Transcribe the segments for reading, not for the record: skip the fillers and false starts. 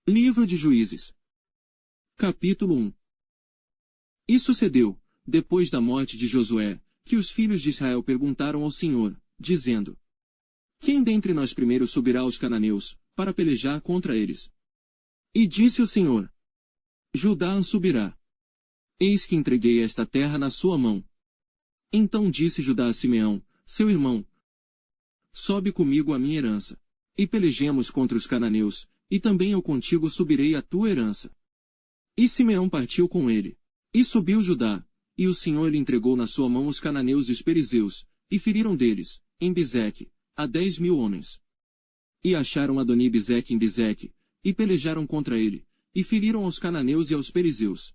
Livro de Juízes. Capítulo 1. E sucedeu, depois da morte de Josué, que os filhos de Israel perguntaram ao Senhor, dizendo: Quem dentre nós primeiro subirá aos cananeus, para pelejar contra eles? E disse o Senhor: Judá subirá. Eis que entreguei esta terra na sua mão. Então disse Judá a Simeão, seu irmão: Sobe comigo a minha herança, e pelejemos contra os cananeus, e também eu contigo subirei a tua herança. E Simeão partiu com ele. E subiu Judá, e o Senhor lhe entregou na sua mão os cananeus e os perizeus, e feriram deles, em Bezeque, a 10.000 homens. E acharam Adoni-Bezeque em Bezeque, e pelejaram contra ele, e feriram aos cananeus e aos perizeus.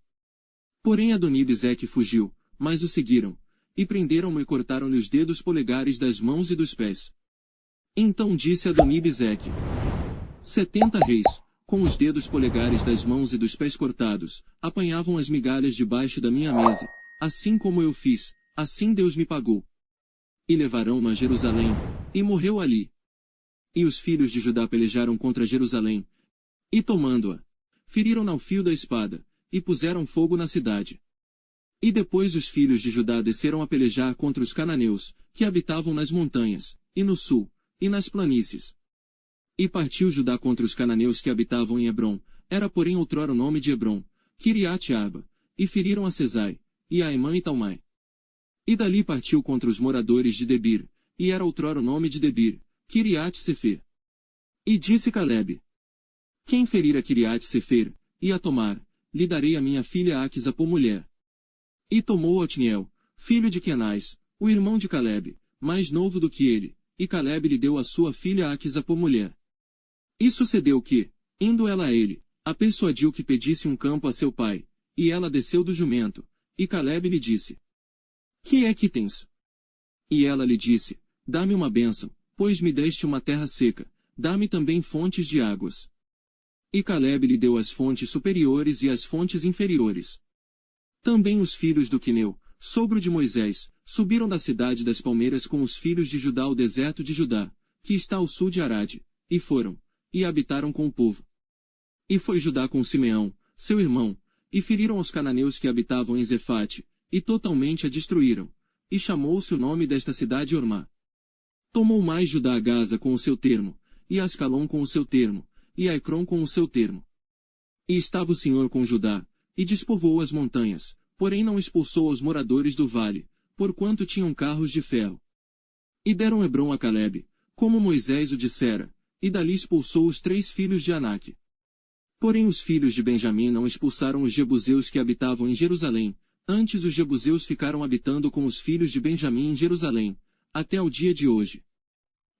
Porém Adoni-Bezeque fugiu, mas o seguiram, e prenderam-no e cortaram-lhe os dedos polegares das mãos e dos pés. Então disse Adoni-Bezeque: 70 reis, com os dedos polegares das mãos e dos pés cortados, apanhavam as migalhas debaixo da minha mesa, assim como eu fiz, assim Deus me pagou. E levaram-no a Jerusalém, e morreu ali. E os filhos de Judá pelejaram contra Jerusalém, e tomando-a, feriram-na ao fio da espada, e puseram fogo na cidade. E depois os filhos de Judá desceram a pelejar contra os cananeus, que habitavam nas montanhas, e no sul, e nas planícies. E partiu Judá contra os cananeus que habitavam em Hebrom, era porém outrora o nome de Hebrom, Kiriate-Arba, e feriram a Sesai, e a Emã e Talmai. E dali partiu contra os moradores de Debir, e era outrora o nome de Debir, Kiriate-Sefer. E disse Calebe: Quem ferir a Kiriate-Sefer, e a tomar, lhe darei a minha filha Aquisa por mulher. E tomou Otniel, filho de Quenais, o irmão de Calebe, mais novo do que ele, e Calebe lhe deu a sua filha Aquisa por mulher. E sucedeu que, indo ela a ele, a persuadiu que pedisse um campo a seu pai, e ela desceu do jumento, e Calebe lhe disse: Que é que tens? E ela lhe disse: Dá-me uma bênção, pois me deste uma terra seca, dá-me também fontes de águas. E Calebe lhe deu as fontes superiores e as fontes inferiores. Também os filhos do Quineu, sogro de Moisés, subiram da cidade das palmeiras com os filhos de Judá ao deserto de Judá, que está ao sul de Arade, e foram, e habitaram com o povo. E foi Judá com Simeão, seu irmão, e feriram os cananeus que habitavam em Zefate, e totalmente a destruíram, e chamou-se o nome desta cidade Ormá. Tomou mais Judá a Gaza com o seu termo, e Ascalon com o seu termo, e a Ecrom com o seu termo. E estava o Senhor com Judá, e despovoou as montanhas, porém não expulsou os moradores do vale, porquanto tinham carros de ferro. E deram Hebrom a Calebe, como Moisés o dissera, e dali expulsou os 3 filhos de Anak. Porém os filhos de Benjamim não expulsaram os jebuseus que habitavam em Jerusalém, antes os jebuseus ficaram habitando com os filhos de Benjamim em Jerusalém, até ao dia de hoje.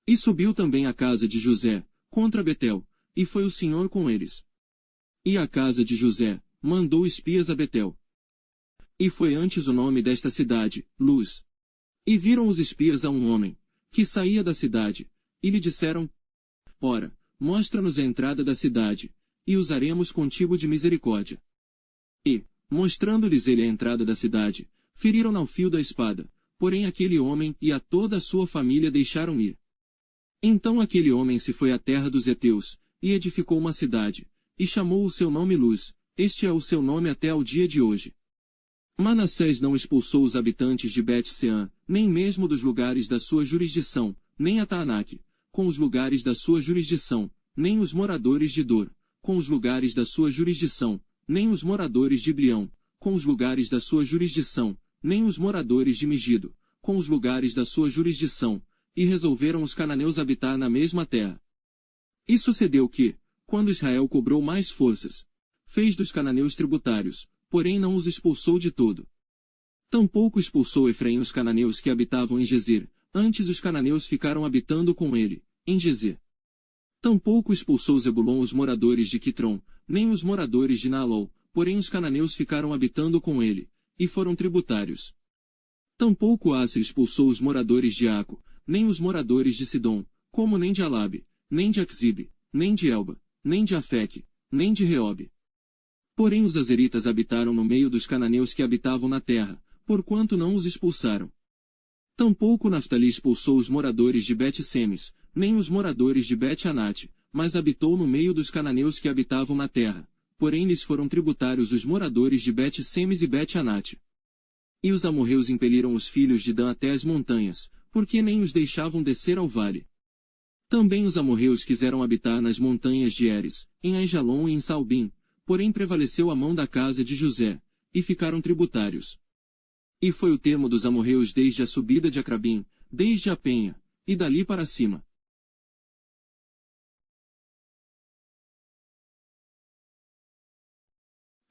E subiu também a casa de José, contra Betel, e foi o Senhor com eles. E a casa de José mandou espias a Betel. E foi antes o nome desta cidade, Luz. E viram os espias a um homem, que saía da cidade, e lhe disseram: Ora, mostra-nos a entrada da cidade, e usaremos contigo de misericórdia. E, mostrando-lhes ele a entrada da cidade, feriram-na ao fio da espada, porém aquele homem e a toda a sua família deixaram ir. Então aquele homem se foi à terra dos heteus, e edificou uma cidade, e chamou o seu nome Luz, este é o seu nome até ao dia de hoje. Manassés não expulsou os habitantes de Bet-Seã, nem mesmo dos lugares da sua jurisdição, nem a Taanac, com os lugares da sua jurisdição, nem os moradores de Dor, com os lugares da sua jurisdição, nem os moradores de Blião, com os lugares da sua jurisdição, nem os moradores de Megido, com os lugares da sua jurisdição, e resolveram os cananeus habitar na mesma terra. E sucedeu que, quando Israel cobrou mais forças, fez dos cananeus tributários, porém não os expulsou de todo. Tampouco expulsou Efraim os cananeus que habitavam em Gezer, antes os cananeus ficaram habitando com ele, em Gezer. Tampouco expulsou Zebulon os moradores de Quitrom, nem os moradores de Naalol, porém os cananeus ficaram habitando com ele, e foram tributários. Tampouco Aser expulsou os moradores de Aco, nem os moradores de Sidom, como nem de Alabe, nem de Axibe, nem de Elba, nem de Afeque, nem de Reobe. Porém os azeritas habitaram no meio dos cananeus que habitavam na terra, porquanto não os expulsaram. Tampouco Naftali expulsou os moradores de Bet-Semes, nem os moradores de Bet-Anate, mas habitou no meio dos cananeus que habitavam na terra, porém lhes foram tributários os moradores de Bet-Semes e Bet-Anate. E os amorreus impeliram os filhos de Dan até as montanhas, porque nem os deixavam descer ao vale. Também os amorreus quiseram habitar nas montanhas de Eres, em Aijalon e em Salbim, porém prevaleceu a mão da casa de José, e ficaram tributários. E foi o termo dos amorreus desde a subida de Acrabim, desde a penha, e dali para cima.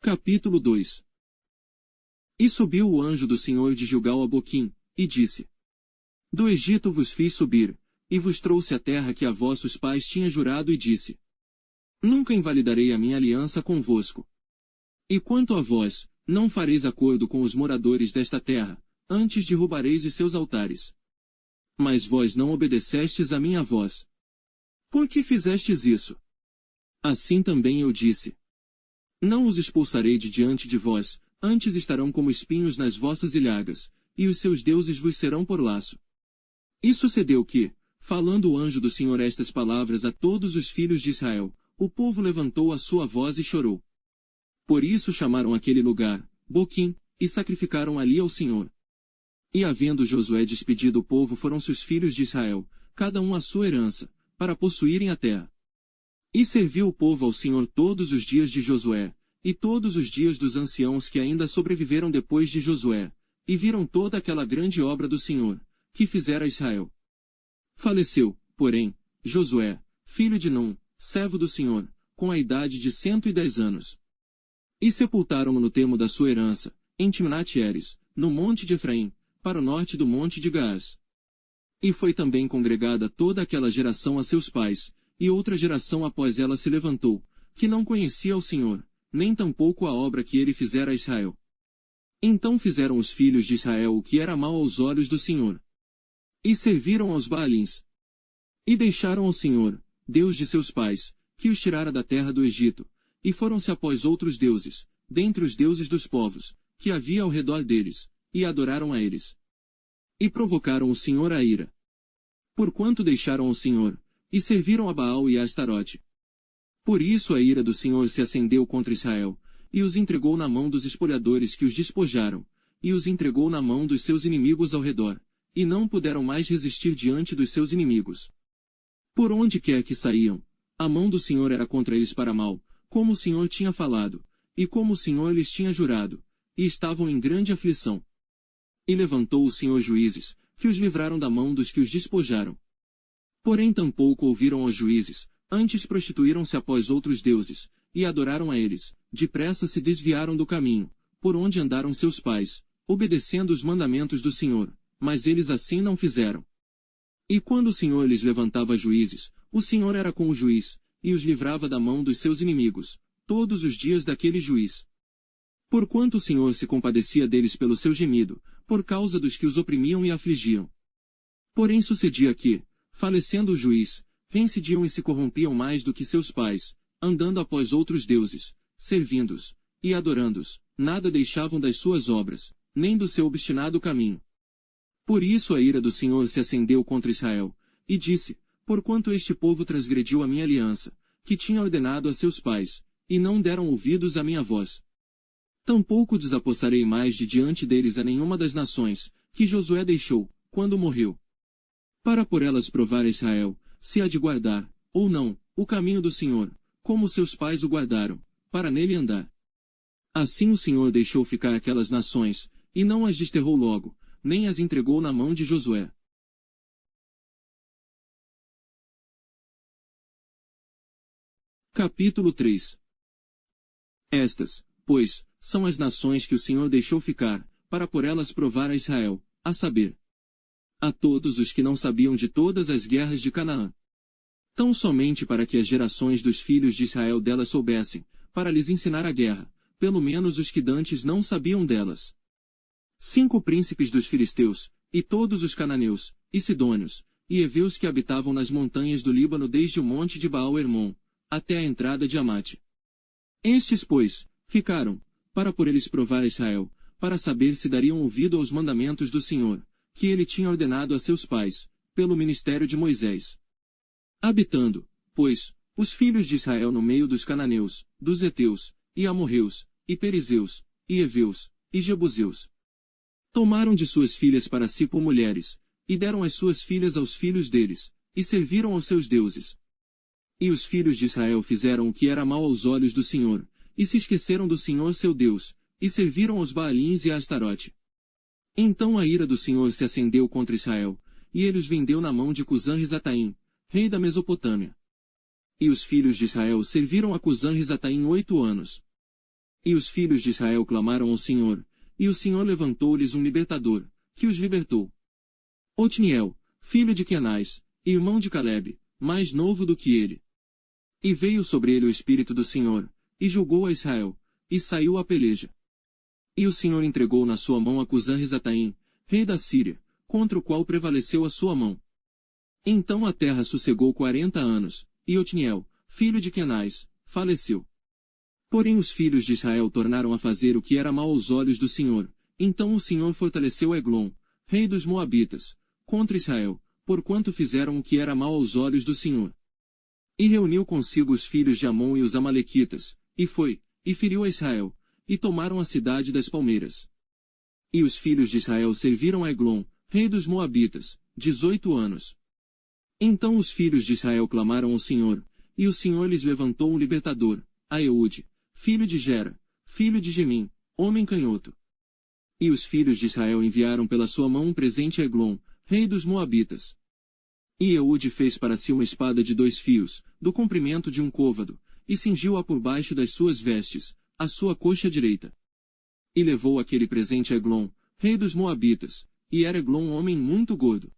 Capítulo 2. E subiu o anjo do Senhor de Gilgal a Boquim, e disse: Do Egito vos fiz subir, e vos trouxe a terra que a vossos pais tinha jurado, e disse: Nunca invalidarei a minha aliança convosco. E quanto a vós, não fareis acordo com os moradores desta terra, antes derrubareis os seus altares. Mas vós não obedecestes a minha voz. Por que fizestes isso? Assim também eu disse: Não os expulsarei de diante de vós, antes estarão como espinhos nas vossas ilhagas, e os seus deuses vos serão por laço. E sucedeu que, falando o anjo do Senhor estas palavras a todos os filhos de Israel, o povo levantou a sua voz e chorou. Por isso chamaram aquele lugar Boquim, e sacrificaram ali ao Senhor. E havendo Josué despedido o povo, foram-se os filhos de Israel, cada um a sua herança, para possuírem a terra. E serviu o povo ao Senhor todos os dias de Josué, e todos os dias dos anciãos que ainda sobreviveram depois de Josué, e viram toda aquela grande obra do Senhor, que fizera Israel. Faleceu, porém, Josué, filho de Num, servo do Senhor, com a idade de 110 anos. E sepultaram-no no termo da sua herança, em Timnat-Heres, no monte de Efraim, para o norte do monte de Gaás. E foi também congregada toda aquela geração a seus pais, e outra geração após ela se levantou, que não conhecia o Senhor, nem tampouco a obra que ele fizera a Israel. Então fizeram os filhos de Israel o que era mal aos olhos do Senhor. E serviram aos Baalins. E deixaram ao Senhor, Deus de seus pais, que os tirara da terra do Egito, e foram-se após outros deuses, dentre os deuses dos povos, que havia ao redor deles, e adoraram a eles. E provocaram o Senhor a ira. Porquanto deixaram o Senhor, e serviram a Baal e a Astarote. Por isso a ira do Senhor se acendeu contra Israel, e os entregou na mão dos espolhadores que os despojaram, e os entregou na mão dos seus inimigos ao redor, e não puderam mais resistir diante dos seus inimigos. Por onde quer que saíam, a mão do Senhor era contra eles para mal, como o Senhor tinha falado, e como o Senhor lhes tinha jurado, e estavam em grande aflição. E levantou o Senhor juízes, que os livraram da mão dos que os despojaram. Porém tampouco ouviram aos juízes, antes prostituíram-se após outros deuses, e adoraram a eles, depressa se desviaram do caminho, por onde andaram seus pais, obedecendo os mandamentos do Senhor, mas eles assim não fizeram. E quando o Senhor lhes levantava juízes, o Senhor era com o juiz, e os livrava da mão dos seus inimigos, todos os dias daquele juiz. Porquanto o Senhor se compadecia deles pelo seu gemido, por causa dos que os oprimiam e afligiam. Porém sucedia que, falecendo o juiz, reincidiam e se corrompiam mais do que seus pais, andando após outros deuses, servindo-os, e adorando-os, nada deixavam das suas obras, nem do seu obstinado caminho. Por isso a ira do Senhor se acendeu contra Israel, e disse: Porquanto este povo transgrediu a minha aliança, que tinha ordenado a seus pais, e não deram ouvidos à minha voz. Tampouco desapossarei mais de diante deles a nenhuma das nações, que Josué deixou, quando morreu. Para por elas provar a Israel, se há de guardar, ou não, o caminho do Senhor, como seus pais o guardaram, para nele andar. Assim o Senhor deixou ficar aquelas nações, e não as desterrou logo, nem as entregou na mão de Josué. Capítulo 3. Estas, pois, são as nações que o Senhor deixou ficar, para por elas provar a Israel, a saber, a todos os que não sabiam de todas as guerras de Canaã. Tão somente para que as gerações dos filhos de Israel delas soubessem, para lhes ensinar a guerra, pelo menos os que dantes não sabiam delas. 5 príncipes dos filisteus, e todos os cananeus, e sidônios, e heveus que habitavam nas montanhas do Líbano desde o monte de Baal-Hermon, até a entrada de Amate. Estes, pois, ficaram, para por eles provar a Israel, para saber se dariam ouvido aos mandamentos do Senhor, que ele tinha ordenado a seus pais, pelo ministério de Moisés. Habitando, pois, os filhos de Israel no meio dos cananeus, dos heteus, e amorreus, e perizeus, e heveus, e jebuseus. Tomaram de suas filhas para si por mulheres, e deram as suas filhas aos filhos deles, e serviram aos seus deuses. E os filhos de Israel fizeram o que era mal aos olhos do Senhor, e se esqueceram do Senhor seu Deus, e serviram aos Baalins e a Astarote. Então a ira do Senhor se acendeu contra Israel, e ele os vendeu na mão de Cusã-Risataim, rei da Mesopotâmia. E os filhos de Israel serviram a Cusã-Risataim 8 anos. E os filhos de Israel clamaram ao Senhor, e o Senhor levantou-lhes um libertador, que os libertou. Otniel, filho de Quenaz, irmão de Calebe, mais novo do que ele. E veio sobre ele o Espírito do Senhor, e julgou a Israel, e saiu à peleja. E o Senhor entregou na sua mão a Cusã-Risataim, rei da Síria, contra o qual prevaleceu a sua mão. Então a terra sossegou 40 anos, e Otniel, filho de Quenaz, faleceu. Porém os filhos de Israel tornaram a fazer o que era mal aos olhos do Senhor. Então o Senhor fortaleceu Eglon, rei dos Moabitas, contra Israel, porquanto fizeram o que era mal aos olhos do Senhor. E reuniu consigo os filhos de Amon e os amalequitas, e foi, e feriu a Israel, e tomaram a cidade das palmeiras. E os filhos de Israel serviram a Eglon, rei dos Moabitas, 18 anos. Então os filhos de Israel clamaram ao Senhor, e o Senhor lhes levantou um libertador, a Eude, filho de Gera, filho de Gemim, homem canhoto. E os filhos de Israel enviaram pela sua mão um presente a Eglon, rei dos Moabitas. E Eude fez para si uma espada de 2 fios, do comprimento de um côvado, e cingiu-a por baixo das suas vestes, a sua coxa direita. E levou aquele presente a Eglon, rei dos Moabitas, e era Eglon um homem muito gordo.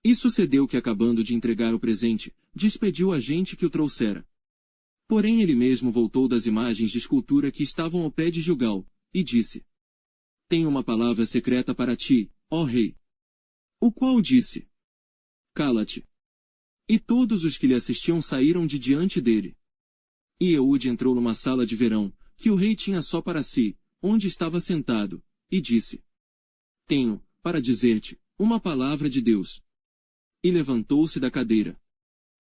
E sucedeu que acabando de entregar o presente, despediu a gente que o trouxera. Porém ele mesmo voltou das imagens de escultura que estavam ao pé de Gilgal, e disse: Tenho uma palavra secreta para ti, ó rei. O qual disse: Cala-te. E todos os que lhe assistiam saíram de diante dele. E Eude entrou numa sala de verão, que o rei tinha só para si, onde estava sentado, e disse: Tenho, para dizer-te, uma palavra de Deus. E levantou-se da cadeira.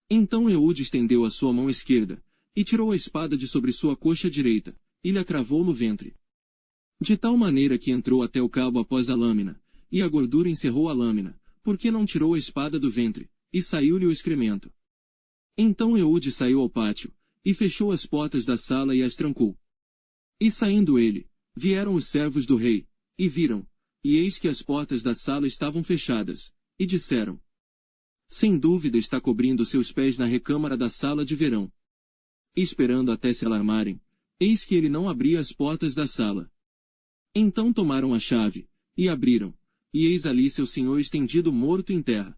Então Eude estendeu a sua mão esquerda, e tirou a espada de sobre sua coxa direita, e lhe a cravou no ventre. De tal maneira que entrou até o cabo após a lâmina, e a gordura encerrou a lâmina, porque não tirou a espada do ventre, e saiu-lhe o excremento. Então Eude saiu ao pátio, e fechou as portas da sala e as trancou. E saindo ele, vieram os servos do rei, e viram, e eis que as portas da sala estavam fechadas, e disseram: Sem dúvida está cobrindo seus pés na recâmara da sala de verão. E esperando até se alarmarem, eis que ele não abria as portas da sala. Então tomaram a chave, e abriram, e eis ali seu senhor estendido morto em terra.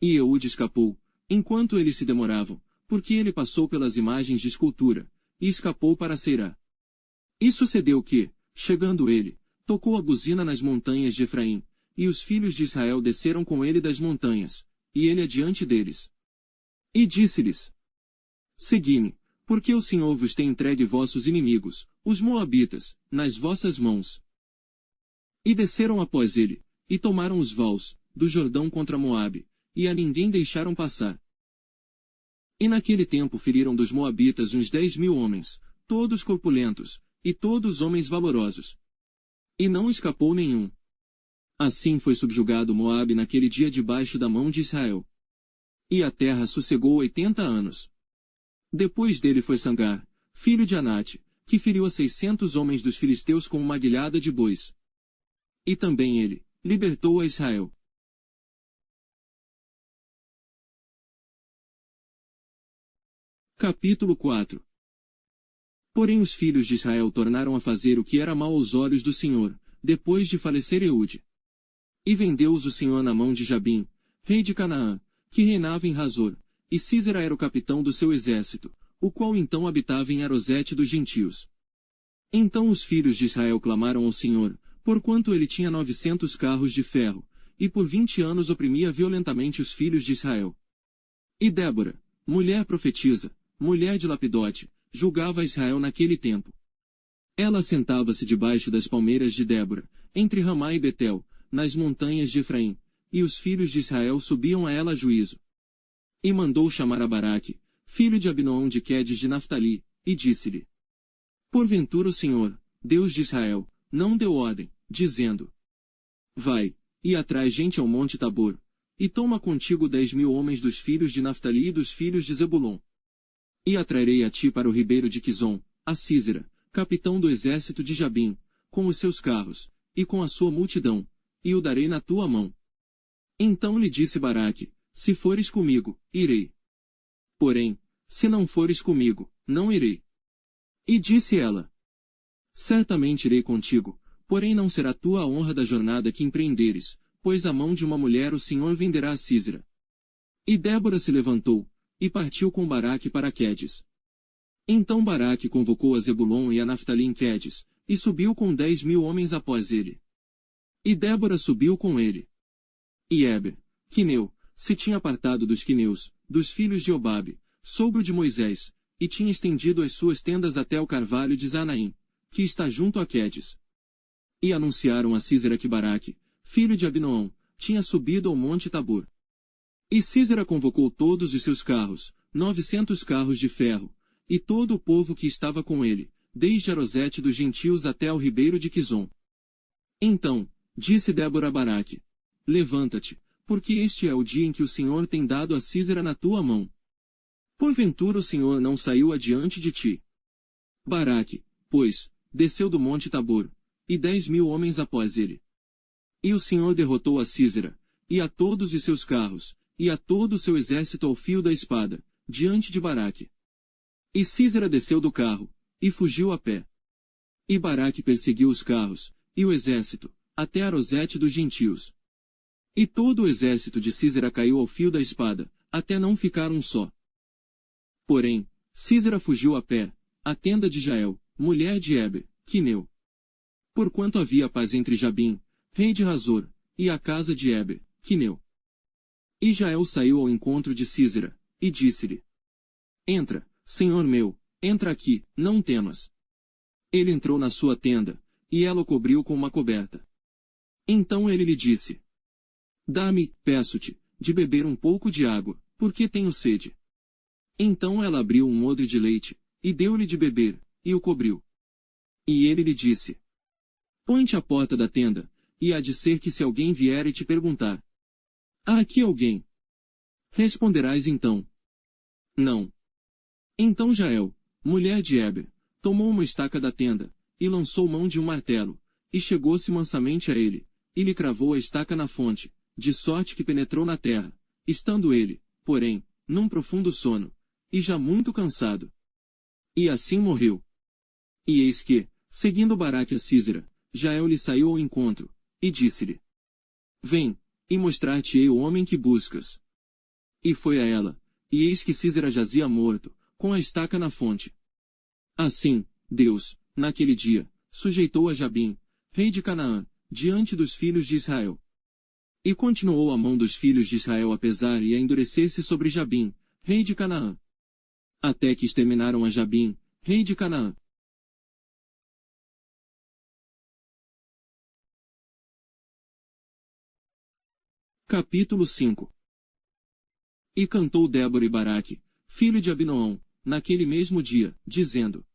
E Eude escapou, enquanto eles se demoravam, porque ele passou pelas imagens de escultura, e escapou para Seirá. E sucedeu que, chegando ele, tocou a buzina nas montanhas de Efraim, e os filhos de Israel desceram com ele das montanhas, e ele adiante deles. E disse-lhes: Segui-me, porque o Senhor vos tem entregue vossos inimigos, os Moabitas, nas vossas mãos. E desceram após ele, e tomaram os vales, do Jordão contra Moabe, e a ninguém deixaram passar. E naquele tempo feriram dos Moabitas uns 10.000 homens, todos corpulentos, e todos homens valorosos. E não escapou nenhum. Assim foi subjugado Moabe naquele dia debaixo da mão de Israel. E a terra sossegou 80 anos. Depois dele foi Sangar, filho de Anate, que feriu a 600 homens dos filisteus com uma guilhada de bois. E também ele libertou a Israel. Capítulo 4. Porém os filhos de Israel tornaram a fazer o que era mal aos olhos do Senhor, depois de falecer Eude. E vendeu-os o Senhor na mão de Jabim, rei de Canaã, que reinava em Razor, e Sísera era o capitão do seu exército, o qual então habitava em Arosete dos gentios. Então os filhos de Israel clamaram ao Senhor, porquanto ele tinha 900 carros de ferro, e por 20 anos oprimia violentamente os filhos de Israel. E Débora, mulher profetisa, mulher de Lapidote, julgava Israel naquele tempo. Ela sentava-se debaixo das palmeiras de Débora, entre Ramá e Betel, nas montanhas de Efraim, e os filhos de Israel subiam a ela a juízo. E mandou chamar a Baraque, filho de Abinoão de Quedes de Naftali, e disse-lhe: Porventura o Senhor, Deus de Israel, não deu ordem, dizendo: Vai, e atrai gente ao monte Tabor, e toma contigo 10.000 homens dos filhos de Naftali e dos filhos de Zebulon. E atrairei a ti para o ribeiro de Quizon, a Sísera, capitão do exército de Jabim, com os seus carros, e com a sua multidão, e o darei na tua mão. Então lhe disse Baraque: Se fores comigo, irei. Porém, se não fores comigo, não irei. E disse ela: Certamente irei contigo, porém não será tua a honra da jornada que empreenderes, pois a mão de uma mulher o Senhor venderá a Sísera. E Débora se levantou, e partiu com Baraque para Quedes. Então Baraque convocou a Zebulon e a Naftali em Quedes, e subiu com 10.000 homens após ele. E Débora subiu com ele. E Heber, quineu, se tinha apartado dos quineus, dos filhos de Obabe, sogro de Moisés, e tinha estendido as suas tendas até o carvalho de Zanaim, que está junto a Quedes. E anunciaram a Sísera que Baraque, filho de Abinoão, tinha subido ao monte Tabor. E Sísera convocou todos os seus carros, 900 carros de ferro, e todo o povo que estava com ele, desde Arosete dos gentios até ao ribeiro de Quizon. Então, disse Débora a Baraque: Levanta-te, porque este é o dia em que o Senhor tem dado a Sísera na tua mão. Porventura o Senhor não saiu adiante de ti. Baraque, pois, desceu do monte Tabor, e 10.000 homens após ele. E o Senhor derrotou a Sísera, e a todos os seus carros, e a todo o seu exército ao fio da espada, diante de Baraque. E Sísera desceu do carro, e fugiu a pé. E Baraque perseguiu os carros, e o exército, até Arosete dos gentios. E todo o exército de Sísera caiu ao fio da espada, até não ficar um só. Porém, Sísera fugiu a pé, à tenda de Jael, mulher de Heber, quineu. Porquanto havia paz entre Jabim, rei de Hazor, e a casa de Heber, quineu. E Jael saiu ao encontro de Sísera, e disse-lhe: Entra, senhor meu, entra aqui, não temas. Ele entrou na sua tenda, e ela o cobriu com uma coberta. Então ele lhe disse: Dá-me, peço-te, de beber um pouco de água, porque tenho sede. Então ela abriu um odre de leite, e deu-lhe de beber, e o cobriu. E ele lhe disse: Põe-te à porta da tenda, e há de ser que se alguém vier e te perguntar: Há aqui alguém? Responderás então: Não. Então Jael, mulher de Heber, tomou uma estaca da tenda, e lançou mão de um martelo, e chegou-se mansamente a ele, e lhe cravou a estaca na fonte, de sorte que penetrou na terra, estando ele, porém, num profundo sono, e já muito cansado. E assim morreu. E eis que, seguindo Baraque a Sísera, Jael lhe saiu ao encontro, e disse-lhe: Vem, e mostrar-te-ei o homem que buscas. E foi a ela, e eis que Sísera jazia morto, com a estaca na fonte. Assim, Deus, naquele dia, sujeitou a Jabim, rei de Canaã, diante dos filhos de Israel. E continuou a mão dos filhos de Israel a pesar e a endurecer-se sobre Jabim, rei de Canaã. Até que exterminaram a Jabim, rei de Canaã. Capítulo 5. E cantou Débora e Baraque, filho de Abinoão, naquele mesmo dia, dizendo: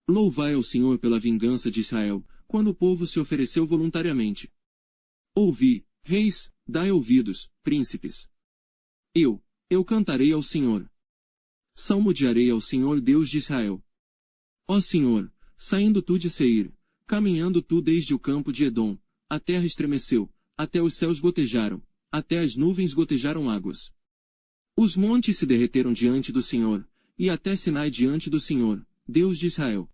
Louvai ao Senhor pela vingança de Israel, quando o povo se ofereceu voluntariamente. Ouvi, reis, dai ouvidos, príncipes. Eu cantarei ao Senhor. Salmodiarei ao Senhor Deus de Israel. Ó Senhor, saindo tu de Seir, caminhando tu desde o campo de Edom, a terra estremeceu, até os céus gotejaram, até as nuvens gotejaram águas. Os montes se derreteram diante do Senhor, e até Sinai diante do Senhor, Deus de Israel.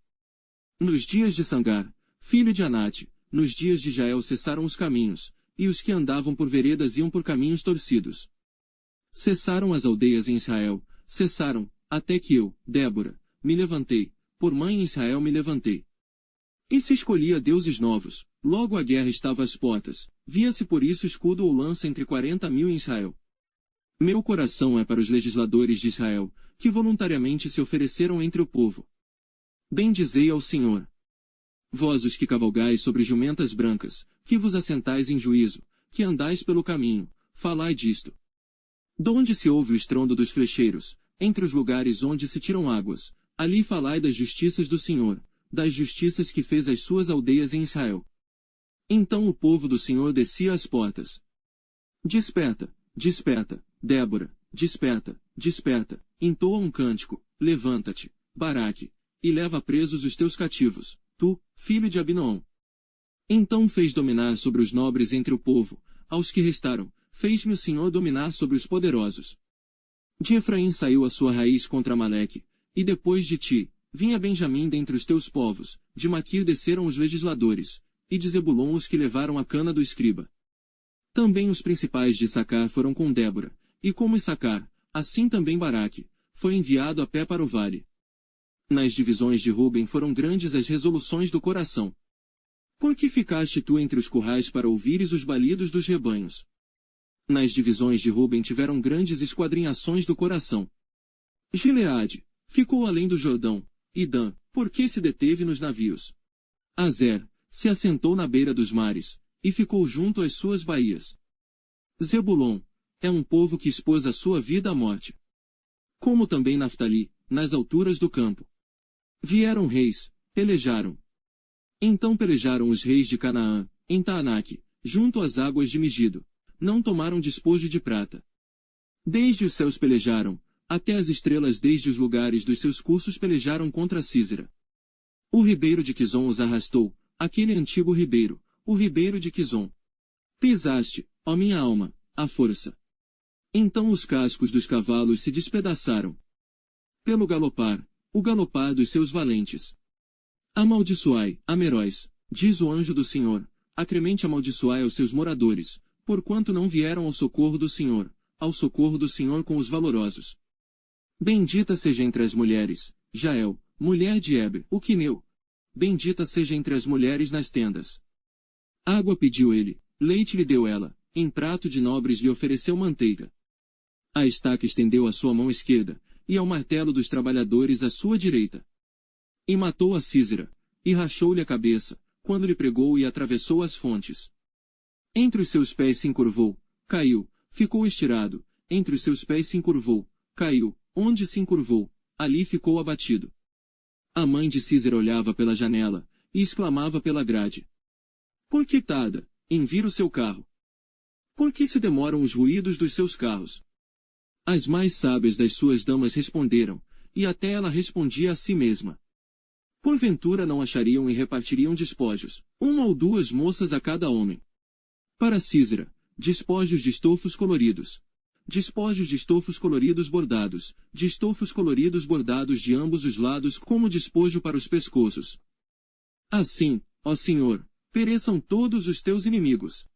Nos dias de Sangar, filho de Anate, nos dias de Jael cessaram os caminhos, e os que andavam por veredas iam por caminhos torcidos. Cessaram as aldeias em Israel, cessaram, até que eu, Débora, me levantei, por mãe em Israel me levantei. E se escolhia deuses novos, logo a guerra estava às portas, via-se por isso escudo ou lança entre 40.000 em Israel. Meu coração é para os legisladores de Israel, que voluntariamente se ofereceram entre o povo. Bendizei ao Senhor. Vós os que cavalgais sobre jumentas brancas, que vos assentais em juízo, que andais pelo caminho, falai disto. Donde se ouve o estrondo dos flecheiros, entre os lugares onde se tiram águas, ali falai das justiças do Senhor, das justiças que fez às suas aldeias em Israel. Então o povo do Senhor descia às portas. Desperta, desperta, Débora, desperta, desperta, entoa um cântico, levanta-te, Baraque, e leva presos os teus cativos, tu, filho de Abinoam. Então fez dominar sobre os nobres entre o povo, aos que restaram, fez-me o Senhor dominar sobre os poderosos. De Efraim saiu a sua raiz contra Amaleque, e depois de ti, vinha Benjamim dentre os teus povos, de Maquir desceram os legisladores, e de Zebulon os que levaram a cana do escriba. Também os principais de Issacar foram com Débora, e como Issacar, assim também Baraque, foi enviado a pé para o vale. Nas divisões de Ruben foram grandes as resoluções do coração. Por que ficaste tu entre os currais para ouvires os balidos dos rebanhos? Nas divisões de Ruben tiveram grandes esquadrinhações do coração. Gileade ficou além do Jordão, e Dan, por que se deteve nos navios? Azer se assentou na beira dos mares, e ficou junto às suas baías. Zebulon é um povo que expôs a sua vida à morte. Como também Naftali, nas alturas do campo. Vieram reis, pelejaram. Então pelejaram os reis de Canaã, em Taanaque, junto às águas de Megido. Não tomaram despojo de prata. Desde os céus pelejaram, até as estrelas desde os lugares dos seus cursos pelejaram contra Císera. O ribeiro de Quizon os arrastou, aquele antigo ribeiro, o ribeiro de Quizon. Pisaste, ó minha alma, a força. Então os cascos dos cavalos se despedaçaram. Pelo galopar, o galopar dos seus valentes. Amaldiçoai, Ameróis, diz o anjo do Senhor, acremente amaldiçoai aos seus moradores, porquanto não vieram ao socorro do Senhor com os valorosos. Bendita seja entre as mulheres, Jael, mulher de Heber, o quineu. Bendita seja entre as mulheres nas tendas. Água pediu ele, leite lhe deu ela, em prato de nobres lhe ofereceu manteiga. A estaca estendeu a sua mão esquerda, e ao martelo dos trabalhadores a sua direita. E matou a Císera, e rachou-lhe a cabeça, quando lhe pregou e atravessou as fontes. Entre os seus pés se encurvou, caiu, ficou estirado, entre os seus pés se encurvou, caiu, onde se encurvou, ali ficou abatido. A mãe de Císera olhava pela janela, e exclamava pela grade. Por que tarda em vir o seu carro? Por que se demoram os ruídos dos seus carros? As mais sábias das suas damas responderam, e até ela respondia a si mesma. Porventura não achariam e repartiriam despojos, uma ou duas moças a cada homem. Para Císera, despojos de estofos coloridos. Despojos de estofos coloridos bordados, de estofos coloridos bordados de ambos os lados como despojo para os pescoços. Assim, ó Senhor, pereçam todos os teus inimigos.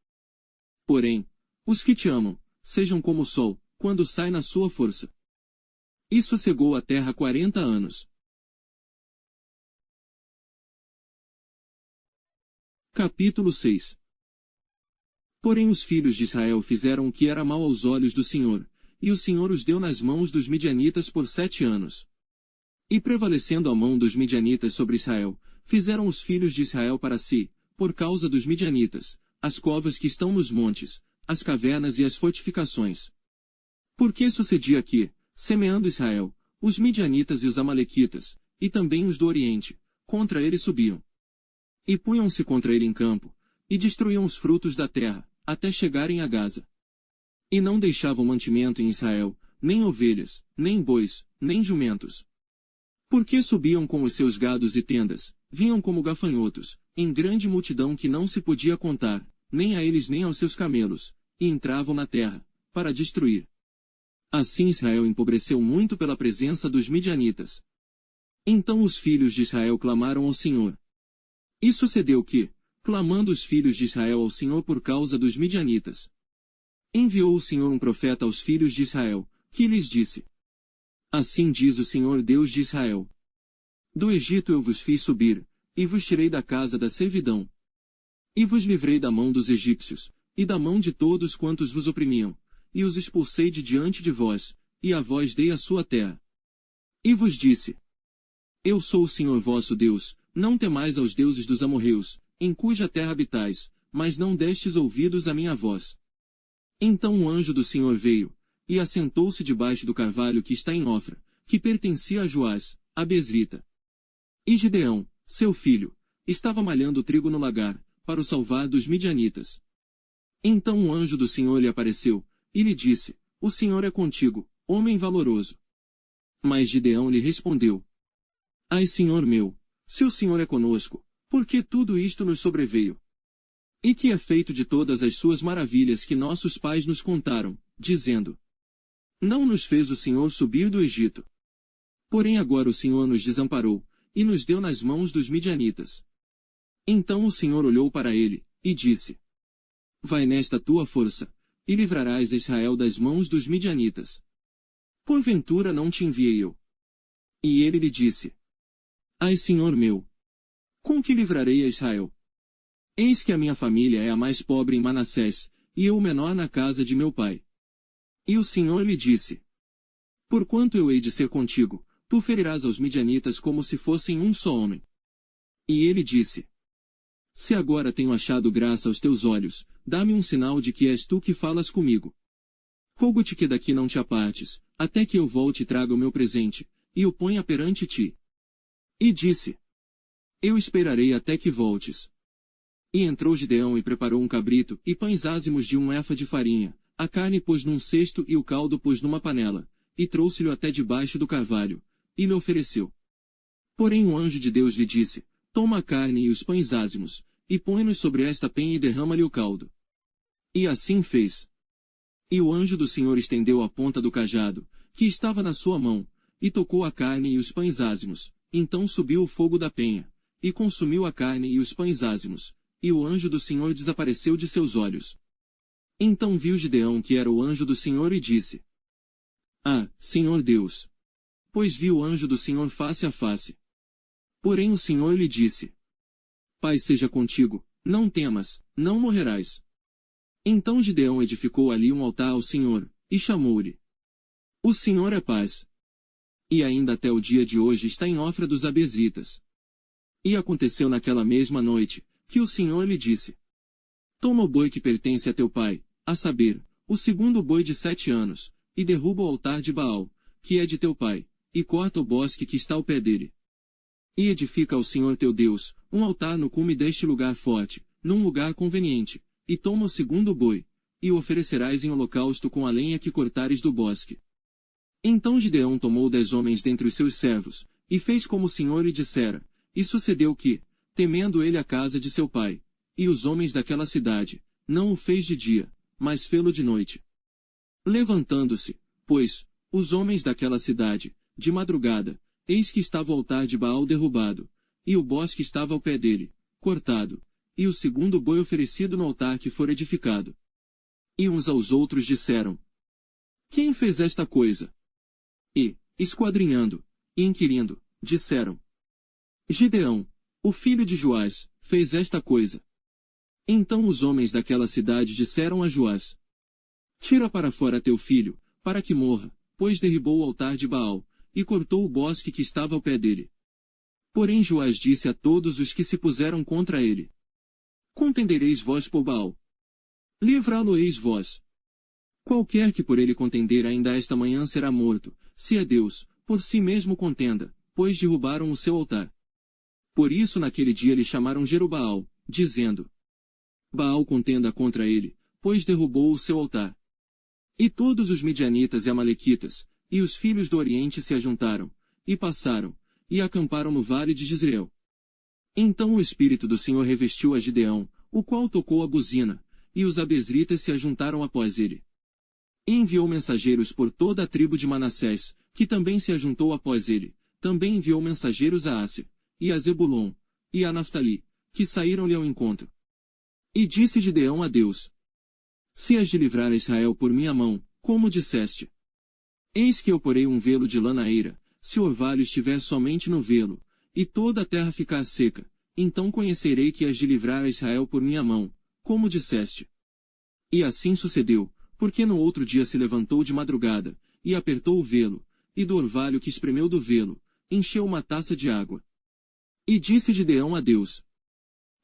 Porém, os que te amam, sejam como o sol, quando sai na sua força. E sossegou a terra 40 anos. Capítulo 6. Porém os filhos de Israel fizeram o que era mal aos olhos do Senhor, e o Senhor os deu nas mãos dos midianitas por 7 anos. E prevalecendo a mão dos midianitas sobre Israel, fizeram os filhos de Israel para si, por causa dos midianitas, as covas que estão nos montes, as cavernas e as fortificações. Porque sucedia que, semeando Israel, os midianitas e os amalequitas, e também os do Oriente, contra ele subiam. E punham-se contra ele em campo, e destruíam os frutos da terra, até chegarem a Gaza. E não deixavam mantimento em Israel, nem ovelhas, nem bois, nem jumentos. Porque subiam com os seus gados e tendas, vinham como gafanhotos, em grande multidão que não se podia contar, nem a eles nem aos seus camelos, e entravam na terra, para destruir. Assim Israel empobreceu muito pela presença dos midianitas. Então os filhos de Israel clamaram ao Senhor. E sucedeu que, clamando os filhos de Israel ao Senhor por causa dos midianitas, enviou o Senhor um profeta aos filhos de Israel, que lhes disse: Assim diz o Senhor Deus de Israel: Do Egito eu vos fiz subir, e vos tirei da casa da servidão. E vos livrei da mão dos egípcios, e da mão de todos quantos vos oprimiam, e os expulsei de diante de vós, e a vós dei a sua terra. E vos disse: Eu sou o Senhor vosso Deus, não temais aos deuses dos amorreus, em cuja terra habitais, mas não destes ouvidos à minha voz. Então um anjo do Senhor veio, e assentou-se debaixo do carvalho que está em Ofra, que pertencia a Joás, a Besrita. E Gideão, seu filho, estava malhando trigo no lagar, para o salvar dos midianitas. Então um anjo do Senhor lhe apareceu, e lhe disse: O Senhor é contigo, homem valoroso. Mas Gideão lhe respondeu: Ai, Senhor meu, se o Senhor é conosco, por que tudo isto nos sobreveio? E que é feito de todas as suas maravilhas que nossos pais nos contaram, dizendo: Não nos fez o Senhor subir do Egito. Porém agora o Senhor nos desamparou, e nos deu nas mãos dos midianitas. Então o Senhor olhou para ele, e disse: Vai nesta tua força, e livrarás Israel das mãos dos midianitas. Porventura não te enviei eu? E ele lhe disse: Ai, Senhor meu! Com que livrarei a Israel? Eis que a minha família é a mais pobre em Manassés, e eu o menor na casa de meu pai. E o Senhor lhe disse: Porquanto eu hei de ser contigo, tu ferirás aos midianitas como se fossem um só homem. E ele disse: Se agora tenho achado graça aos teus olhos, dá-me um sinal de que és tu que falas comigo. Rogo-te que daqui não te apartes, até que eu volte e traga o meu presente, e o ponha perante ti. E disse: Eu esperarei até que voltes. E entrou Gideão e preparou um cabrito, e pães ázimos de 1 efa de farinha, a carne pôs num cesto e o caldo pôs numa panela, e trouxe-lhe até debaixo do carvalho, e lhe ofereceu. Porém um anjo de Deus lhe disse: Toma a carne e os pães ázimos, e põe-nos sobre esta penha e derrama-lhe o caldo. E assim fez. E o anjo do Senhor estendeu a ponta do cajado, que estava na sua mão, e tocou a carne e os pães ázimos, então subiu o fogo da penha, e consumiu a carne e os pães ázimos, e o anjo do Senhor desapareceu de seus olhos. Então viu Gideão que era o anjo do Senhor e disse: Ah, Senhor Deus! Pois viu o anjo do Senhor face a face. Porém o Senhor lhe disse: Paz seja contigo, não temas, não morrerás. Então Gideão edificou ali um altar ao Senhor, e chamou-lhe: O Senhor é paz. E ainda até o dia de hoje está em Ofra dos Abesritas. E aconteceu naquela mesma noite, que o Senhor lhe disse: Toma o boi que pertence a teu pai, a saber, o segundo boi de 7 anos, e derruba o altar de Baal, que é de teu pai, e corta o bosque que está ao pé dele. E edifica ao Senhor teu Deus um altar no cume deste lugar forte, num lugar conveniente, e toma o segundo boi, e o oferecerás em holocausto com a lenha que cortares do bosque. Então Gideão tomou 10 homens dentre os seus servos, e fez como o Senhor lhe dissera, e sucedeu que, temendo ele a casa de seu pai, e os homens daquela cidade, não o fez de dia, mas fê-lo de noite. Levantando-se, pois, os homens daquela cidade, de madrugada, eis que estava o altar de Baal derrubado, e o bosque estava ao pé dele, cortado, e o segundo boi oferecido no altar que fora edificado. E uns aos outros disseram: Quem fez esta coisa? E, esquadrinhando, e inquirindo, disseram: Gideão, o filho de Joás, fez esta coisa. Então os homens daquela cidade disseram a Joás: Tira para fora teu filho, para que morra, pois derribou o altar de Baal, e cortou o bosque que estava ao pé dele. Porém Joás disse a todos os que se puseram contra ele: Contendereis vós por Baal? Livrá-lo-eis vós. Qualquer que por ele contender ainda esta manhã será morto, se é Deus, por si mesmo contenda, pois derrubaram o seu altar. Por isso naquele dia lhe chamaram Jerubaal, dizendo: Baal contenda contra ele, pois derrubou o seu altar. E todos os midianitas e amalequitas, e os filhos do Oriente se ajuntaram, e passaram, e acamparam no vale de Jezreel. Então o Espírito do Senhor revestiu a Gideão, o qual tocou a buzina, e os abesritas se ajuntaram após ele. E enviou mensageiros por toda a tribo de Manassés, que também se ajuntou após ele. Também enviou mensageiros a Asser, e a Zebulon, e a Naftali, que saíram-lhe ao encontro. E disse Gideão a Deus: Se has de livrar Israel por minha mão, como disseste. Eis que eu porei um velo de lã na eira, se o orvalho estiver somente no velo, e toda a terra ficar seca, então conhecerei que has de livrar a Israel por minha mão, como disseste. E assim sucedeu, porque no outro dia se levantou de madrugada, e apertou o velo, e do orvalho que espremeu do velo, encheu uma taça de água. E disse Gideão a Deus: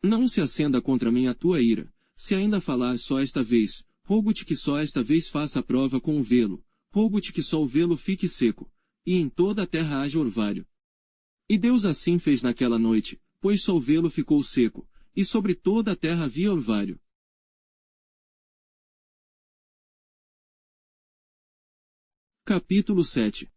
Não se acenda contra mim a tua ira, se ainda falar só esta vez, rogo-te que só esta vez faça a prova com o velo, rogo-te que só o velo fique seco, e em toda a terra haja orvalho. E Deus assim fez naquela noite, pois só o velo ficou seco, e sobre toda a terra havia orvalho. Capítulo 7.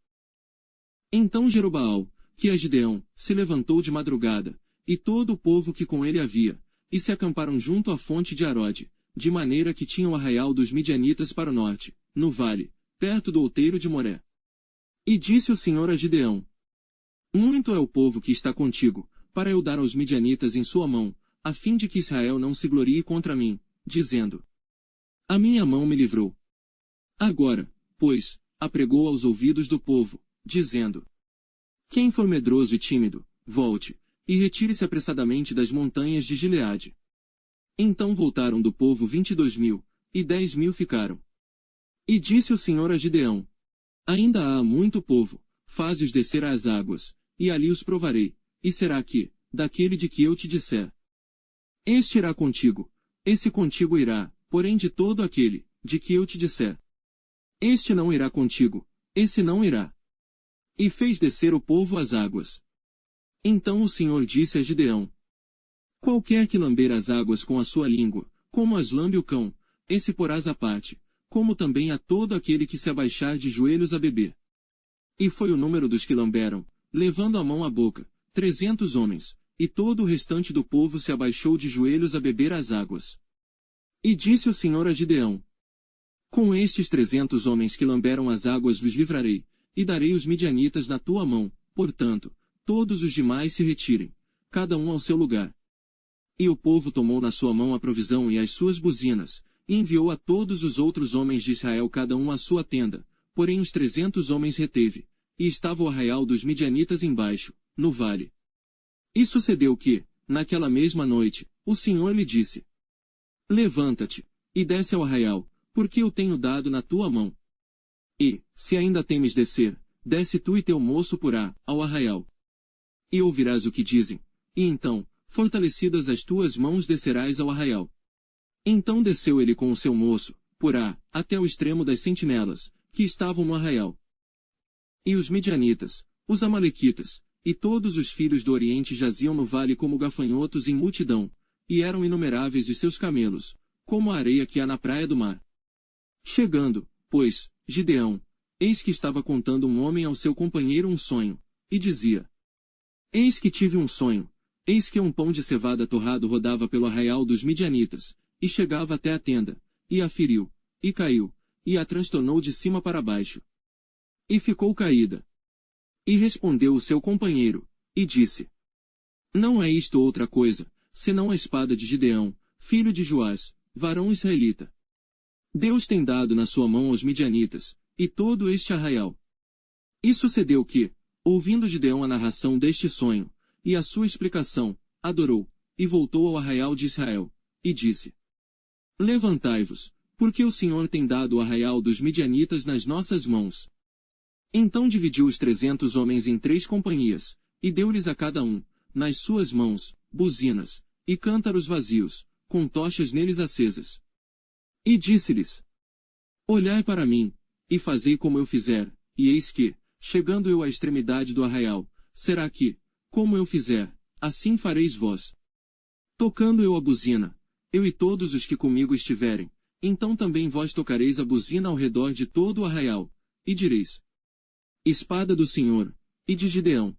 Então Jerobaal, que é Gideão, se levantou de madrugada, e todo o povo que com ele havia, e se acamparam junto à fonte de Arode, de maneira que tinham o arraial dos midianitas para o norte, no vale, perto do outeiro de Moré. E disse o Senhor a Gideão: Muito é o povo que está contigo, para eu dar aos midianitas em sua mão, a fim de que Israel não se glorie contra mim, dizendo: A minha mão me livrou. Agora, pois, apregou aos ouvidos do povo, dizendo: Quem for medroso e tímido, volte, e retire-se apressadamente das montanhas de Gileade. Então voltaram do povo 22.000, e 10.000 ficaram. E disse o Senhor a Gideão: Ainda há muito povo, faze-os descer às águas, e ali os provarei, e será que, daquele de que eu te disser, este irá contigo, esse contigo irá, porém de todo aquele, de que eu te disser, este não irá contigo, esse não irá. E fez descer o povo às águas. Então o Senhor disse a Gideão: Qualquer que lamber as águas com a sua língua, como as lambe o cão, esse porás à parte, como também a todo aquele que se abaixar de joelhos a beber. E foi o número dos que lamberam, levando a mão à boca, 300 homens, e todo o restante do povo se abaixou de joelhos a beber as águas. E disse o Senhor a Gideão: Com estes 300 homens que lamberam as águas vos livrarei, e darei os midianitas na tua mão, portanto, todos os demais se retirem, cada um ao seu lugar. E o povo tomou na sua mão a provisão e as suas buzinas, e enviou a todos os outros homens de Israel cada um à sua tenda, porém os 300 homens reteve, e estava o arraial dos midianitas embaixo, no vale. E sucedeu que, naquela mesma noite, o Senhor lhe disse: Levanta-te, e desce ao arraial, porque eu tenho dado na tua mão. E, se ainda temes descer, desce tu e teu moço Purá, ao arraial. E ouvirás o que dizem, e então, fortalecidas as tuas mãos descerás ao arraial. Então desceu ele com o seu moço, Purá, até o extremo das sentinelas, que estavam no arraial. E os midianitas, os amalequitas, e todos os filhos do Oriente jaziam no vale como gafanhotos em multidão, e eram inumeráveis os seus camelos, como a areia que há na praia do mar. Chegando, pois, Gideão, eis que estava contando um homem ao seu companheiro um sonho, e dizia: Eis que tive um sonho, eis que um pão de cevada torrado rodava pelo arraial dos midianitas, e chegava até a tenda, e a feriu, e caiu, e a transtornou de cima para baixo. E ficou caída. E respondeu o seu companheiro, e disse: Não é isto outra coisa, senão a espada de Gideão, filho de Joás, varão israelita. Deus tem dado na sua mão aos midianitas, e todo este arraial. E sucedeu que, ouvindo Gideão a narração deste sonho, e a sua explicação, adorou, e voltou ao arraial de Israel, e disse: Levantai-vos, porque o Senhor tem dado o arraial dos midianitas nas nossas mãos. Então dividiu os 300 homens em 3 companhias, e deu-lhes a cada um, nas suas mãos, buzinas, e cântaros vazios, com tochas neles acesas. E disse-lhes: Olhai para mim, e fazei como eu fizer, e eis que, chegando eu à extremidade do arraial, será que, como eu fizer, assim fareis vós. Tocando eu a buzina, eu e todos os que comigo estiverem, então também vós tocareis a buzina ao redor de todo o arraial, e direis: Espada do Senhor, e de Gideão.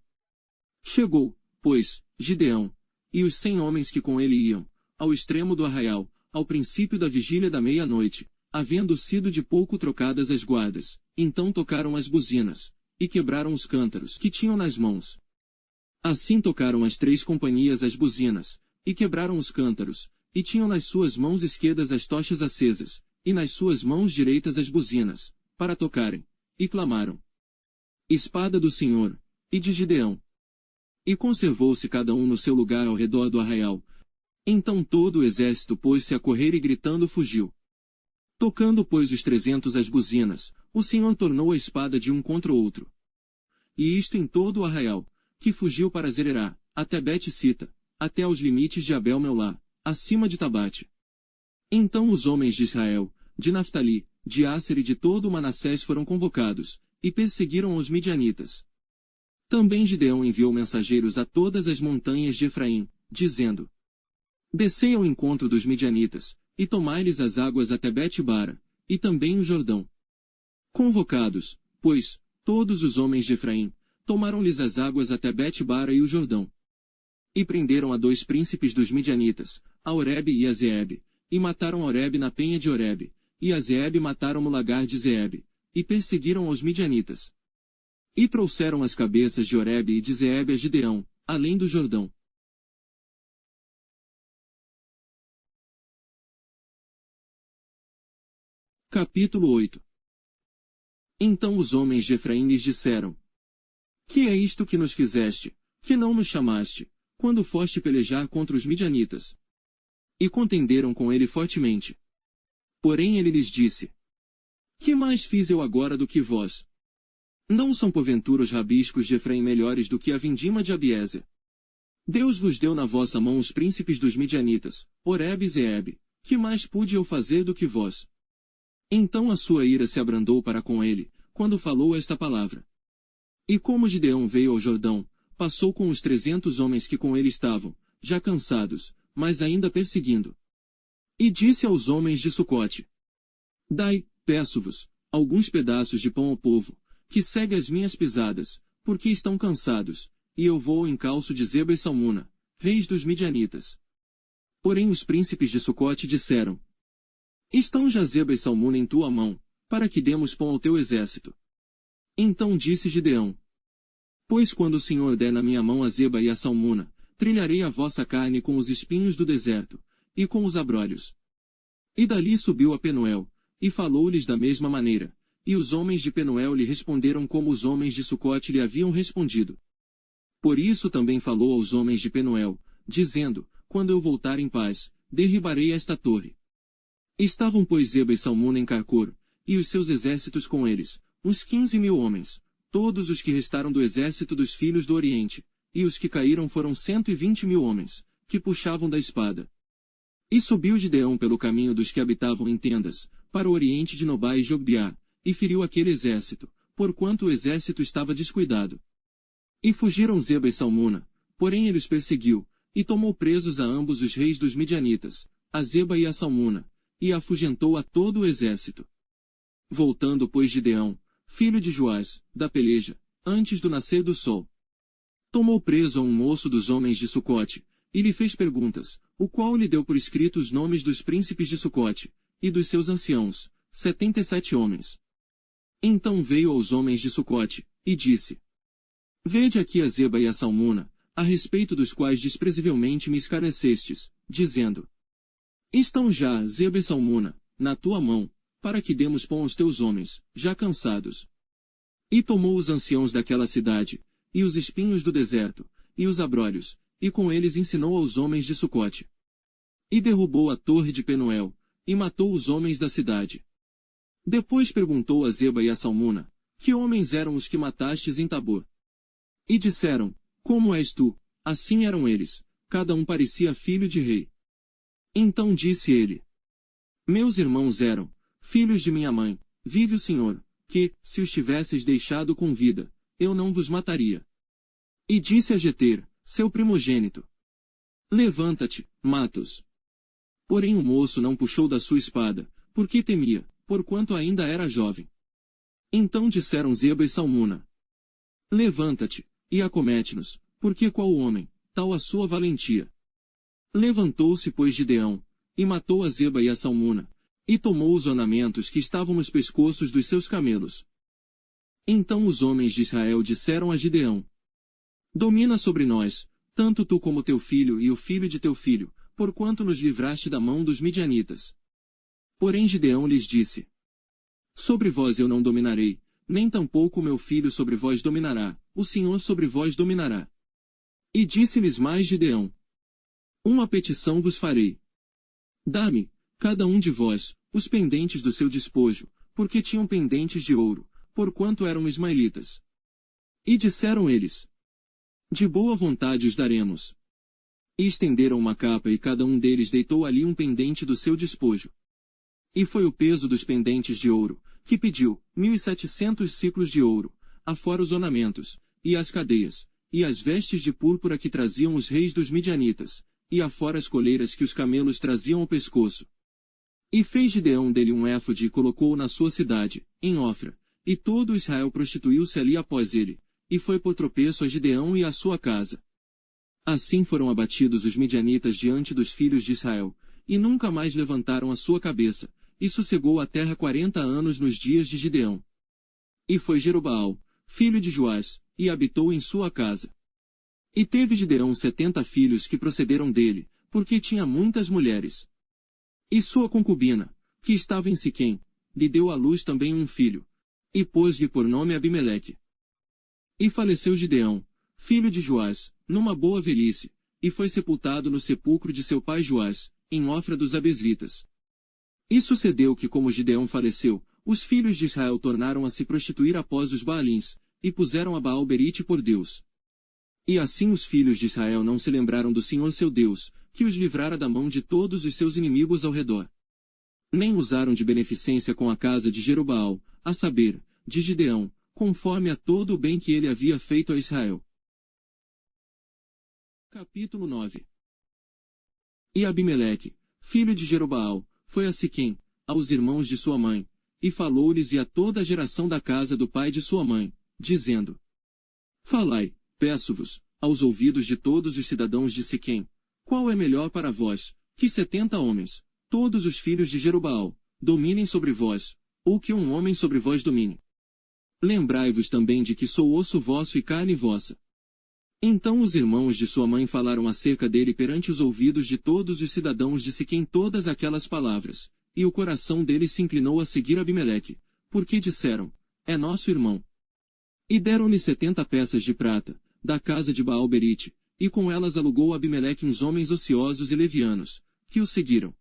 Chegou, pois, Gideão, e os 100 homens que com ele iam, ao extremo do arraial, ao princípio da vigília da meia-noite, havendo sido de pouco trocadas as guardas, então tocaram as buzinas, e quebraram os cântaros que tinham nas mãos. Assim tocaram as 3 companhias as buzinas, e quebraram os cântaros, e tinham nas suas mãos esquerdas as tochas acesas, e nas suas mãos direitas as buzinas, para tocarem, e clamaram: Espada do Senhor, e de Gideão. E conservou-se cada um no seu lugar ao redor do arraial. Então todo o exército pôs-se a correr e gritando fugiu. Tocando, pois, os 300 as buzinas, o Senhor tornou a espada de um contra o outro. E isto em todo o arraial, que fugiu para Zererá, até Bet-Sita, até aos limites de Abel-Meolá, acima de Tabate. Então os homens de Israel, de Naftali, de Asser e de todo o Manassés foram convocados, e perseguiram os midianitas. Também Gideão enviou mensageiros a todas as montanhas de Efraim, dizendo: Descei ao encontro dos midianitas, e tomai-lhes as águas até Bet-bara, e também o Jordão. Convocados, pois, todos os homens de Efraim, tomaram-lhes as águas até Bet-bara e o Jordão. E prenderam a 2 príncipes dos midianitas, a Oreb e a Zeeb, e mataram Oreb na penha de Oreb, e a Zeeb mataram no lagar de Zeeb, e perseguiram aos midianitas. E trouxeram as cabeças de Oreb e de Zeeb a Gideão, além do Jordão. Capítulo 8. Então os homens de Efraim lhes disseram: Que é isto que nos fizeste, que não nos chamaste, quando foste pelejar contra os midianitas? E contenderam com ele fortemente. Porém ele lhes disse: Que mais fiz eu agora do que vós? Não são porventura os rabiscos de Efraim melhores do que a vindima de Abiezer? Deus vos deu na vossa mão os príncipes dos midianitas, Oreb e Zeeb, que mais pude eu fazer do que vós? Então a sua ira se abrandou para com ele, quando falou esta palavra. E como Gideão veio ao Jordão, passou com os 300 homens que com ele estavam, já cansados, mas ainda perseguindo. E disse aos homens de Sucote: Dai, peço-vos, alguns pedaços de pão ao povo, que segue as minhas pisadas, porque estão cansados, e eu vou ao encalço de Zeba e Salmuna, reis dos midianitas. Porém os príncipes de Sucote disseram: Estão já Zeba e Salmuna em tua mão, para que demos pão ao teu exército. Então disse Gideão: Pois quando o Senhor der na minha mão a Zeba e a Salmuna, trilharei a vossa carne com os espinhos do deserto, e com os abrolhos. E dali subiu a Penuel, e falou-lhes da mesma maneira, e os homens de Penuel lhe responderam como os homens de Sucote lhe haviam respondido. Por isso também falou aos homens de Penuel, dizendo: Quando eu voltar em paz, derribarei esta torre. Estavam pois Zeba e Salmuna em Carcor, e os seus exércitos com eles, uns 15.000 homens, todos os que restaram do exército dos filhos do Oriente, e os que caíram foram 120.000 homens, que puxavam da espada. E subiu Gideão pelo caminho dos que habitavam em tendas, para o oriente de Nobá e Jogbiá, e feriu aquele exército, porquanto o exército estava descuidado. E fugiram Zeba e Salmuna, porém ele os perseguiu, e tomou presos a ambos os reis dos midianitas, a Zeba e a Salmuna, e afugentou a todo o exército. Voltando pois Gideão, filho de Joás, da peleja, antes do nascer do sol, tomou preso a um moço dos homens de Sucote, e lhe fez perguntas, o qual lhe deu por escrito os nomes dos príncipes de Sucote, e dos seus anciãos, 77 homens. Então veio aos homens de Sucote, e disse: Vede aqui a Zeba e a Salmuna, a respeito dos quais desprezivelmente me escarnecestes, dizendo: Estão já Zeba e Salmuna, na tua mão, para que demos pão aos teus homens, já cansados. E tomou os anciãos daquela cidade, e os espinhos do deserto, e os abrolhos, e com eles ensinou aos homens de Sucote. E derrubou a torre de Penuel, e matou os homens da cidade. Depois perguntou a Zeba e a Salmuna: Que homens eram os que matastes em Tabor? E disseram: Como és tu? Assim eram eles, cada um parecia filho de rei. Então disse ele: Meus irmãos eram filhos de minha mãe, vive o Senhor, que, se os tivesseis deixado com vida, eu não vos mataria. E disse a Jeter, seu primogênito: Levanta-te, mata-os. Porém o moço não puxou da sua espada, porque temia, porquanto ainda era jovem. Então disseram Zeba e Salmuna: Levanta-te, e acomete-nos, porque qual homem, tal a sua valentia. Levantou-se pois Gideão, e matou a Zeba e a Salmuna, e tomou os ornamentos que estavam nos pescoços dos seus camelos. Então os homens de Israel disseram a Gideão: Domina sobre nós, tanto tu como teu filho e o filho de teu filho, porquanto nos livraste da mão dos midianitas. Porém Gideão lhes disse: Sobre vós eu não dominarei, nem tampouco o meu filho sobre vós dominará, o Senhor sobre vós dominará. E disse-lhes mais Gideão: Uma petição vos farei. Dá-me, cada um de vós, os pendentes do seu despojo, porque tinham pendentes de ouro, porquanto eram ismaelitas. E disseram eles: De boa vontade os daremos. E estenderam uma capa e cada um deles deitou ali um pendente do seu despojo. E foi o peso dos pendentes de ouro, que pediu, 1.700 siclos de ouro, afora os ornamentos, e as cadeias, e as vestes de púrpura que traziam os reis dos midianitas, e afora as coleiras que os camelos traziam ao pescoço. E fez Gideão dele um éfode e colocou-o na sua cidade, em Ofra, e todo Israel prostituiu-se ali após ele, e foi por tropeço a Gideão e a sua casa. Assim foram abatidos os midianitas diante dos filhos de Israel, e nunca mais levantaram a sua cabeça, e sossegou a terra 40 anos nos dias de Gideão. E foi Jerobaal, filho de Joás, e habitou em sua casa. E teve Gideão 70 filhos que procederam dele, porque tinha muitas mulheres. E sua concubina, que estava em Siquém, lhe deu à luz também um filho, e pôs-lhe por nome Abimeleque. E faleceu Gideão, filho de Joás, numa boa velhice, e foi sepultado no sepulcro de seu pai Joás, em Ofra dos Abesritas. E sucedeu que, como Gideão faleceu, os filhos de Israel tornaram a se prostituir após os Baalins, e puseram a Baal-Berite por Deus. E assim os filhos de Israel não se lembraram do Senhor seu Deus, que os livrara da mão de todos os seus inimigos ao redor. Nem usaram de beneficência com a casa de Jerobaal, a saber, de Gideão, conforme a todo o bem que ele havia feito a Israel. Capítulo 9. E Abimeleque, filho de Jerobaal, foi a Siquém, aos irmãos de sua mãe, e falou-lhes e a toda a geração da casa do pai de sua mãe, dizendo: Falai, peço-vos, aos ouvidos de todos os cidadãos de Siquém, qual é melhor para vós, que 70 homens, todos os filhos de Jerobaal, dominem sobre vós, ou que um homem sobre vós domine? Lembrai-vos também de que sou osso vosso e carne vossa. Então os irmãos de sua mãe falaram acerca dele perante os ouvidos de todos os cidadãos de Siquém todas aquelas palavras, e o coração deles se inclinou a seguir Abimeleque, porque disseram: É nosso irmão. E deram-lhe 70 peças de prata, da casa de Baal-Berite, e com elas alugou Abimeleque uns homens ociosos e levianos, que o seguiram.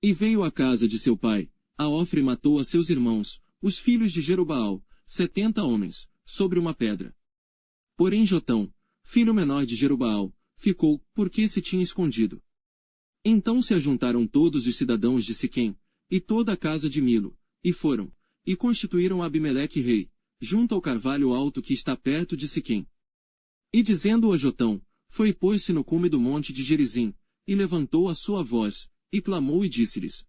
E veio à casa de seu pai, a Ofra e matou a seus irmãos, os filhos de Jerobaal, 70 homens, sobre uma pedra. Porém Jotão, filho menor de Jerobaal, ficou, porque se tinha escondido. Então se ajuntaram todos os cidadãos de Siquém, e toda a casa de Milo, e foram, e constituíram Abimeleque rei, junto ao carvalho alto que está perto de Siquém. E dizendo a Jotão, foi pôs-se no cume do monte de Gerizim, e levantou a sua voz, e clamou e disse-lhes: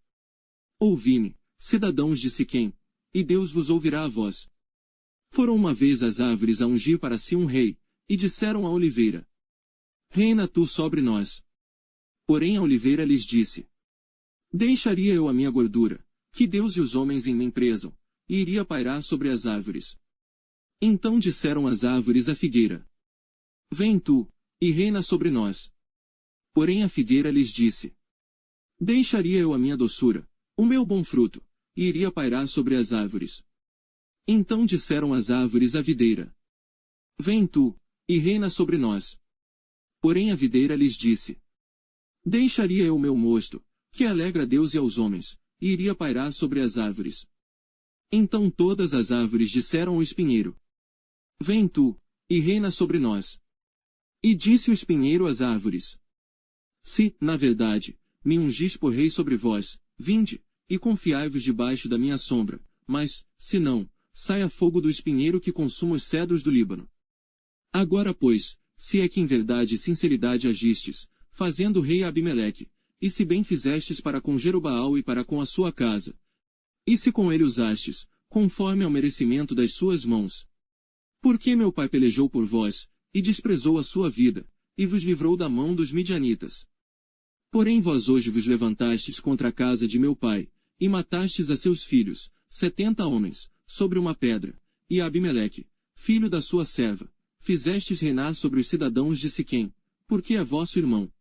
Ouvi-me, cidadãos de Siquém, e Deus vos ouvirá a voz. Foram uma vez as árvores a ungir para si um rei, e disseram à oliveira: Reina tu sobre nós. Porém a oliveira lhes disse: Deixaria eu a minha gordura, que Deus e os homens em mim prezam, e iria pairar sobre as árvores. Então disseram as árvores à figueira: Vem tu, e reina sobre nós. Porém a figueira lhes disse: Deixaria eu a minha doçura, o meu bom fruto, e iria pairar sobre as árvores. Então disseram as árvores à videira: Vem tu, e reina sobre nós. Porém a videira lhes disse: Deixaria eu o meu mosto, que alegra a Deus e aos homens, e iria pairar sobre as árvores. Então todas as árvores disseram ao espinheiro: Vem tu, e reina sobre nós. E disse o espinheiro às árvores: Se, na verdade, me ungis por rei sobre vós, vinde, e confiai-vos debaixo da minha sombra, mas, se não, saia fogo do espinheiro que consuma os cedros do Líbano. Agora pois, se é que em verdade e sinceridade agistes, fazendo rei a Abimeleque, e se bem fizestes para com Jerobaal e para com a sua casa, e se com ele usastes, conforme ao merecimento das suas mãos. Porque meu pai pelejou por vós, e desprezou a sua vida, e vos livrou da mão dos midianitas. Porém vós hoje vos levantastes contra a casa de meu pai, e matastes a seus filhos, 70 homens, sobre uma pedra, e a Abimeleque, filho da sua serva, fizestes reinar sobre os cidadãos de Siquém, porque é vosso irmão.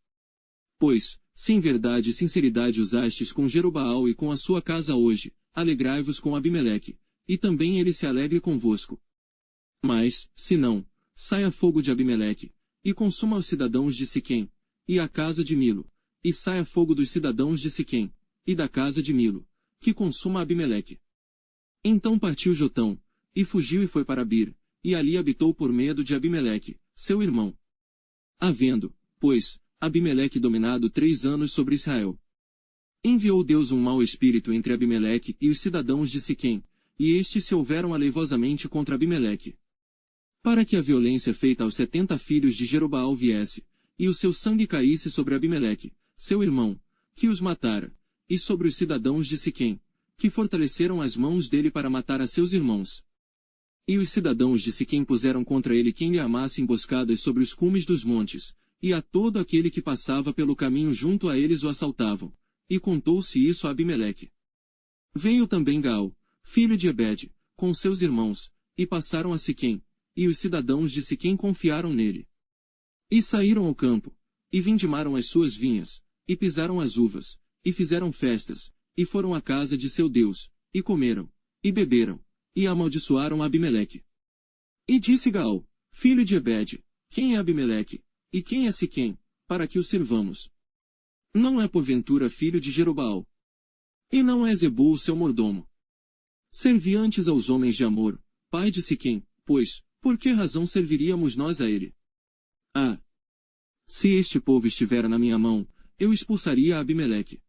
Pois, se em verdade e sinceridade usastes com Jerobaal e com a sua casa hoje, alegrai-vos com Abimeleque, e também ele se alegre convosco. Mas, se não, saia fogo de Abimeleque, e consuma os cidadãos de Siquém, e a casa de Milo, e saia fogo dos cidadãos de Siquém, e da casa de Milo, que consuma Abimeleque. Então partiu Jotão, e fugiu e foi para Bir, e ali habitou por medo de Abimeleque, seu irmão. Havendo, pois, Abimeleque dominado 3 anos sobre Israel. Enviou Deus um mau espírito entre Abimeleque e os cidadãos de Siquém, e estes se houveram aleivosamente contra Abimeleque. Para que a violência feita aos 70 filhos de Jerobaal viesse, e o seu sangue caísse sobre Abimeleque, seu irmão, que os matara, e sobre os cidadãos de Siquém, que fortaleceram as mãos dele para matar a seus irmãos. E os cidadãos de Siquém puseram contra ele quem lhe amasse emboscadas sobre os cumes dos montes, e a todo aquele que passava pelo caminho junto a eles o assaltavam, e contou-se isso a Abimeleque. Veio também Gaal, filho de Ebed, com seus irmãos, e passaram a Siquém, e os cidadãos de Siquém confiaram nele. E saíram ao campo, e vindimaram as suas vinhas, e pisaram as uvas, e fizeram festas, e foram à casa de seu Deus, e comeram, e beberam, e amaldiçoaram Abimeleque. E disse Gaal, filho de Ebed, quem é Abimeleque, e quem é Siquém, para que o sirvamos? Não é porventura filho de Jerobaal? E não é Zebul seu mordomo? Servi antes aos homens de Amor, pai de Siquém, pois, por que razão serviríamos nós a ele? Ah! Se este povo estivera na minha mão, eu expulsaria a Abimeleque.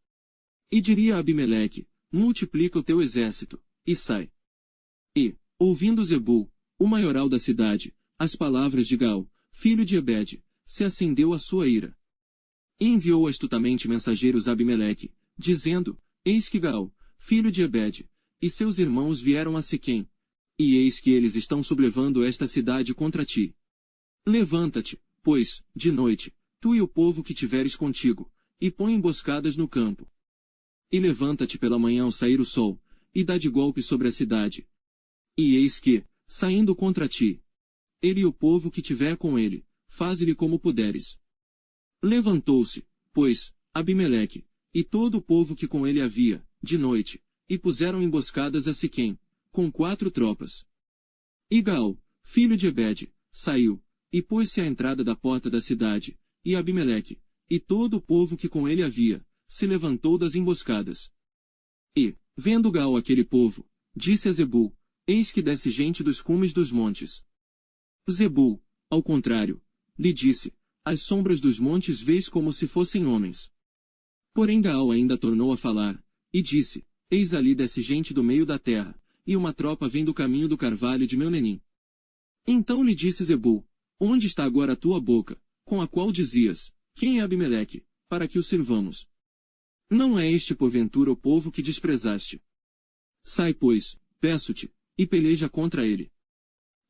E diria a Abimeleque, multiplica o teu exército, e sai. E, ouvindo Zebul, o maioral da cidade, as palavras de Gaal, filho de Ebed, se acendeu a sua ira. E enviou astutamente mensageiros a Abimeleque, dizendo, eis que Gaal, filho de Ebed, e seus irmãos vieram a Siquém, e eis que eles estão sublevando esta cidade contra ti. Levanta-te, pois, de noite, tu e o povo que tiveres contigo, e põe emboscadas no campo. E levanta-te pela manhã ao sair o sol, e dá de golpe sobre a cidade. E eis que, saindo contra ti, ele e o povo que tiver com ele, faze-lhe como puderes. Levantou-se, pois, Abimeleque, e todo o povo que com ele havia, de noite, e puseram emboscadas a Siquém, com 4 tropas. E Gaal, filho de Ebed, saiu, e pôs-se à entrada da porta da cidade, e Abimeleque, e todo o povo que com ele havia, se levantou das emboscadas. E, vendo Gaal aquele povo, disse a Zebul, eis que desce gente dos cumes dos montes. Zebul, ao contrário, lhe disse, as sombras dos montes vês como se fossem homens. Porém Gaal ainda tornou a falar, e disse, eis ali desce gente do meio da terra, e uma tropa vem do caminho do carvalho de Meunenim. Então lhe disse Zebul, onde está agora a tua boca, com a qual dizias, quem é Abimeleque, para que o sirvamos? Não é este porventura o povo que desprezaste? Sai pois, peço-te, e peleja contra ele.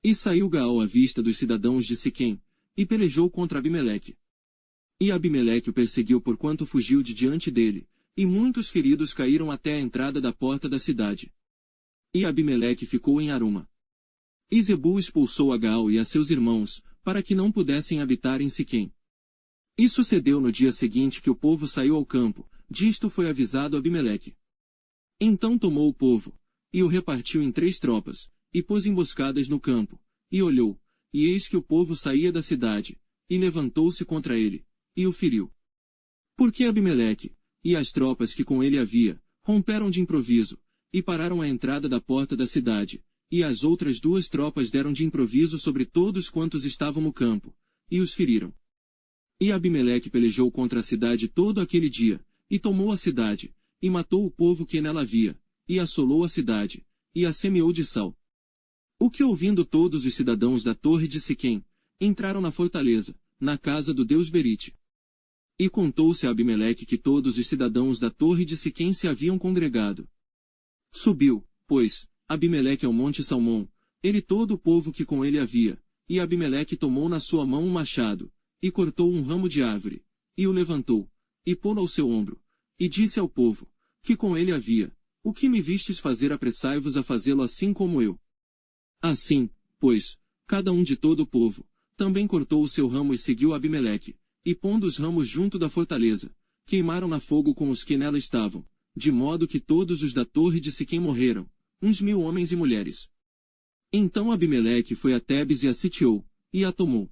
E saiu Gaal à vista dos cidadãos de Siquém, e pelejou contra Abimeleque. E Abimeleque o perseguiu porquanto fugiu de diante dele, e muitos feridos caíram até a entrada da porta da cidade. E Abimeleque ficou em Aruma. E Zebul expulsou a Gaal e a seus irmãos, para que não pudessem habitar em Siquém. E sucedeu no dia seguinte que o povo saiu ao campo, disto foi avisado Abimeleque. Então tomou o povo, e o repartiu em 3 tropas, e pôs emboscadas no campo, e olhou, e eis que o povo saía da cidade, e levantou-se contra ele, e o feriu. Porque Abimeleque, e as tropas que com ele havia, romperam de improviso, e pararam à entrada da porta da cidade, e as outras 2 tropas deram de improviso sobre todos quantos estavam no campo, e os feriram. E Abimeleque pelejou contra a cidade todo aquele dia, e tomou a cidade, e matou o povo que nela havia, e assolou a cidade, e a semeou de sal. O que ouvindo todos os cidadãos da torre de Siquém, entraram na fortaleza, na casa do deus Berite. E contou-se a Abimeleque que todos os cidadãos da torre de Siquém se haviam congregado. Subiu, pois, Abimeleque ao monte Salmão, ele e todo o povo que com ele havia, e Abimeleque tomou na sua mão um machado, e cortou um ramo de árvore, e o levantou, e pô-lo ao seu ombro, e disse ao povo, que com ele havia, o que me vistes fazer apressai-vos a fazê-lo assim como eu. Assim, pois, cada um de todo o povo, também cortou o seu ramo e seguiu Abimeleque, e pondo os ramos junto da fortaleza, queimaram na fogo com os que nela estavam, de modo que todos os da torre de Siquém morreram, uns 1000 homens e mulheres. Então Abimeleque foi a Tebes e a sitiou, e a tomou.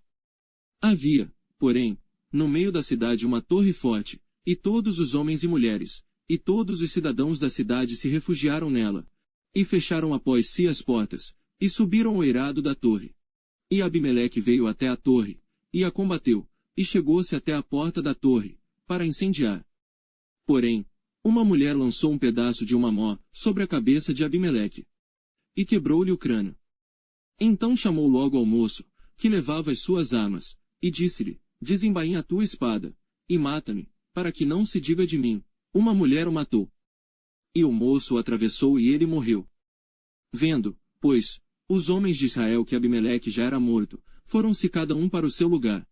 Havia, porém, no meio da cidade uma torre forte, e todos os homens e mulheres, e todos os cidadãos da cidade se refugiaram nela, e fecharam após si as portas, e subiram ao eirado da torre. E Abimeleque veio até a torre, e a combateu, e chegou-se até a porta da torre, para incendiar. Porém, Uma mulher lançou um pedaço de uma mó sobre a cabeça de Abimeleque e quebrou-lhe o crânio. Então chamou logo ao moço, que levava as suas armas, e disse-lhe: desembainha a tua espada, e mata-me, para que não se diga de mim, uma mulher o matou. E o moço o atravessou e ele morreu. Vendo, pois, os homens de Israel que Abimeleque já era morto, foram-se cada um para o seu lugar.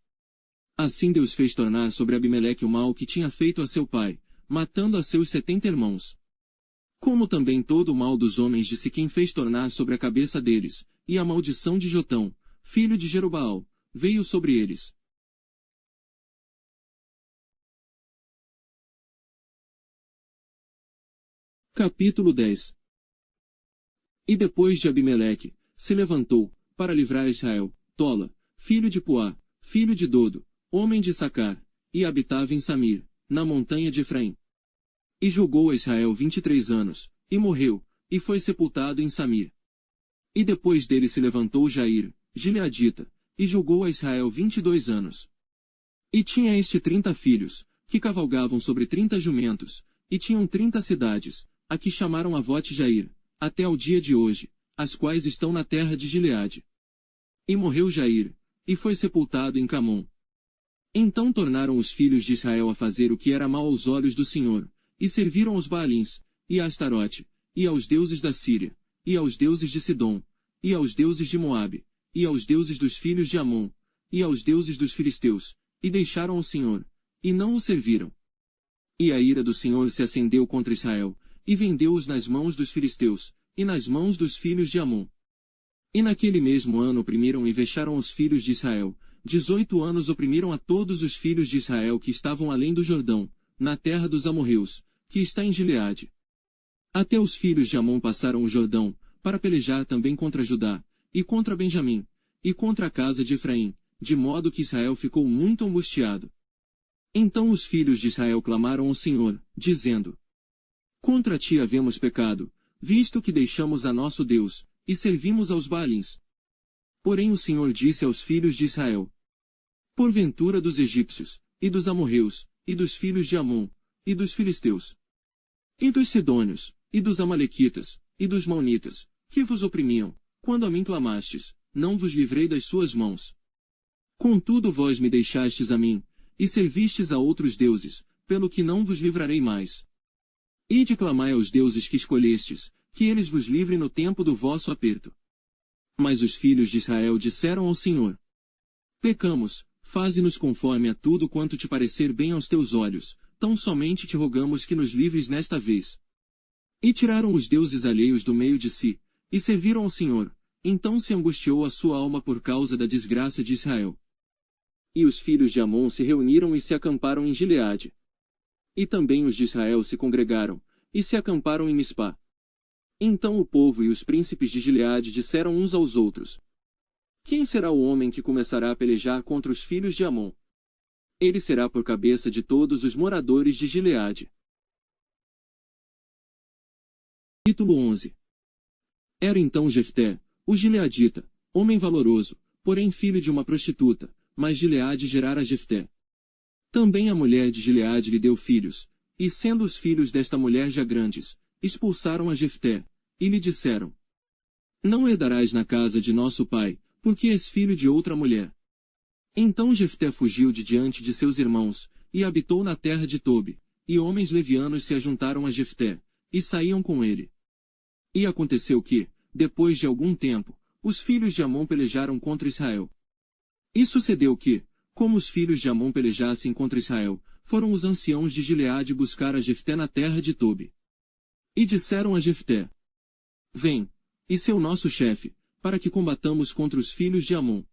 Assim Deus fez tornar sobre Abimeleque o mal que tinha feito a seu pai, matando a seus 70 irmãos. Como também todo o mal dos homens de Siquém fez tornar sobre a cabeça deles, e a maldição de Jotão, filho de Jerubaal, veio sobre eles. Capítulo 10. E depois de Abimeleque, se levantou, para livrar Israel, Tola, filho de Puá, filho de Dodo, homem de Sacar, e habitava em Samir, na montanha de Efraim. E julgou a Israel 23 anos, e morreu, e foi sepultado em Samir. E depois dele se levantou Jair, gileadita, e julgou a Israel 22 anos. E tinha este 30 filhos, que cavalgavam sobre 30 jumentos, e tinham 30 cidades, a que chamaram Avote Jair, até ao dia de hoje, as quais estão na terra de Gileade. E morreu Jair, e foi sepultado em Camon. Então tornaram os filhos de Israel a fazer o que era mal aos olhos do Senhor, e serviram aos Baalins, e a Astarote, e aos deuses da Síria, e aos deuses de Sidom, e aos deuses de Moabe, e aos deuses dos filhos de Amon, e aos deuses dos filisteus, e deixaram o Senhor, e não o serviram. E a ira do Senhor se acendeu contra Israel, e vendeu-os nas mãos dos filisteus, e nas mãos dos filhos de Amon. E naquele mesmo ano oprimiram e vexaram os filhos de Israel, 18 anos oprimiram a todos os filhos de Israel que estavam além do Jordão, na terra dos amorreus, que está em Gileade. Até os filhos de Amon passaram o Jordão, para pelejar também contra Judá, e contra Benjamim, e contra a casa de Efraim, de modo que Israel ficou muito angustiado. Então os filhos de Israel clamaram ao Senhor, dizendo: contra ti havemos pecado, visto que deixamos a nosso Deus, e servimos aos Baalins. Porém o Senhor disse aos filhos de Israel: porventura dos egípcios, e dos amorreus, e dos filhos de Amon, e dos filisteus, e dos sidônios, e dos amalequitas, e dos maonitas, que vos oprimiam, quando a mim clamastes, não vos livrei das suas mãos. Contudo vós me deixastes a mim, e servistes a outros deuses, pelo que não vos livrarei mais. Ide clamai aos deuses que escolhestes, que eles vos livrem no tempo do vosso aperto. Mas os filhos de Israel disseram ao Senhor: pecamos, faze-nos conforme a tudo quanto te parecer bem aos teus olhos, tão somente te rogamos que nos livres nesta vez. E tiraram os deuses alheios do meio de si, e serviram ao Senhor. Então se angustiou a sua alma por causa da desgraça de Israel. E os filhos de Amon se reuniram e se acamparam em Gileade. E também os de Israel se congregaram, e se acamparam em Mispá. Então o povo e os príncipes de Gileade disseram uns aos outros: quem será o homem que começará a pelejar contra os filhos de Amon? Ele será por cabeça de todos os moradores de Gileade. Capítulo 11. Era então Jefté, o gileadita, homem valoroso, porém filho de uma prostituta, mas Gileade gerara Jefté. Também a mulher de Gileade lhe deu filhos, e sendo os filhos desta mulher já grandes, expulsaram a Jefté, e lhe disseram: não herdarás na casa de nosso pai, porque és filho de outra mulher. Então Jefté fugiu de diante de seus irmãos, e habitou na terra de Tobi, e homens levianos se ajuntaram a Jefté, e saíam com ele. E aconteceu que, depois de algum tempo, os filhos de Amon pelejaram contra Israel. E sucedeu que, como os filhos de Amon pelejassem contra Israel, foram os anciãos de Gileade buscar a Jefté na terra de Tobi. E disseram a Jefté: vem, e sê o nosso chefe, para que combatamos contra os filhos de Amon.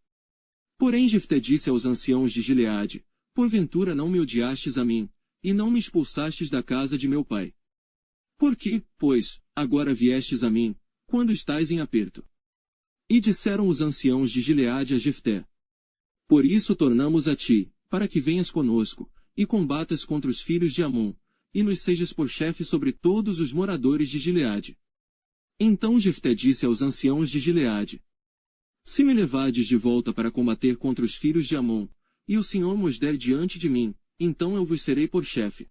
Porém Jefté disse aos anciãos de Gileade: porventura não me odiastes a mim, e não me expulsastes da casa de meu pai? Por que, pois, agora viestes a mim, quando estais em aperto? E disseram os anciãos de Gileade a Jefté: por isso tornamos a ti, para que venhas conosco, e combatas contra os filhos de Amon, e nos sejas por chefe sobre todos os moradores de Gileade. Então Jefté disse aos anciãos de Gileade: se me levardes de volta para combater contra os filhos de Amon, e o Senhor vos der diante de mim, então eu vos serei por chefe.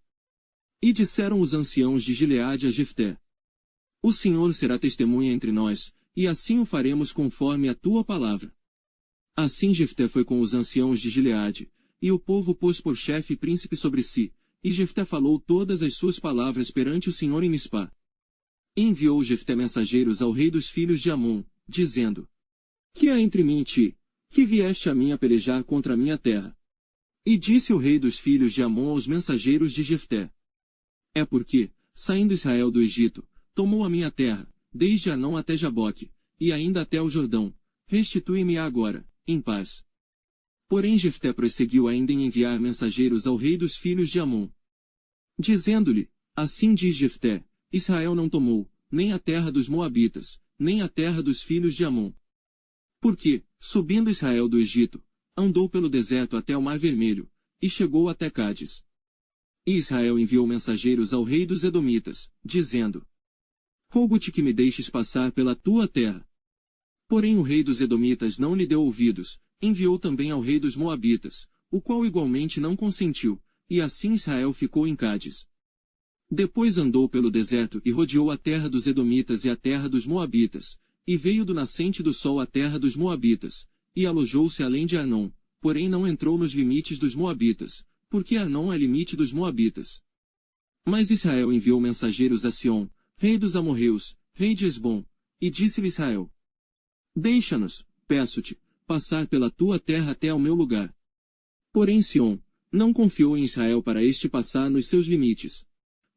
E disseram os anciãos de Gileade a Jefté: O Senhor será testemunha entre nós, e assim o faremos conforme a tua palavra. Assim Jefté foi com os anciãos de Gileade, e o povo pôs por chefe e príncipe sobre si, e Jefté falou todas as suas palavras perante o Senhor em Mispá. E enviou Jefté mensageiros ao rei dos filhos de Amon, dizendo: Que há entre mim e ti, que vieste a mim a pelejar contra a minha terra? E disse o rei dos filhos de Amon aos mensageiros de Jefté: É porque, saindo Israel do Egito, tomou a minha terra, desde Arnão até Jaboque, e ainda até o Jordão. Restitui-me-a agora, em paz. Porém Jefté prosseguiu ainda em enviar mensageiros ao rei dos filhos de Amon, dizendo-lhe: Assim diz Jefté: Israel não tomou, nem a terra dos Moabitas, nem a terra dos filhos de Amon. Porque, subindo Israel do Egito, andou pelo deserto até o Mar Vermelho, e chegou até Cádiz. E Israel enviou mensageiros ao rei dos Edomitas, dizendo: Rogo-te que me deixes passar pela tua terra. Porém o rei dos Edomitas não lhe deu ouvidos, enviou também ao rei dos Moabitas, o qual igualmente não consentiu, e assim Israel ficou em Cádiz. Depois andou pelo deserto e rodeou a terra dos Edomitas e a terra dos Moabitas, e veio do nascente do sol à terra dos Moabitas, e alojou-se além de Arnon, porém não entrou nos limites dos Moabitas, porque Arnon é limite dos Moabitas. Mas Israel enviou mensageiros a Sion, rei dos amorreus, rei de Esbom, e disse-lhe Israel: Deixa-nos, peço-te, passar pela tua terra até ao meu lugar. Porém Sion não confiou em Israel para este passar nos seus limites.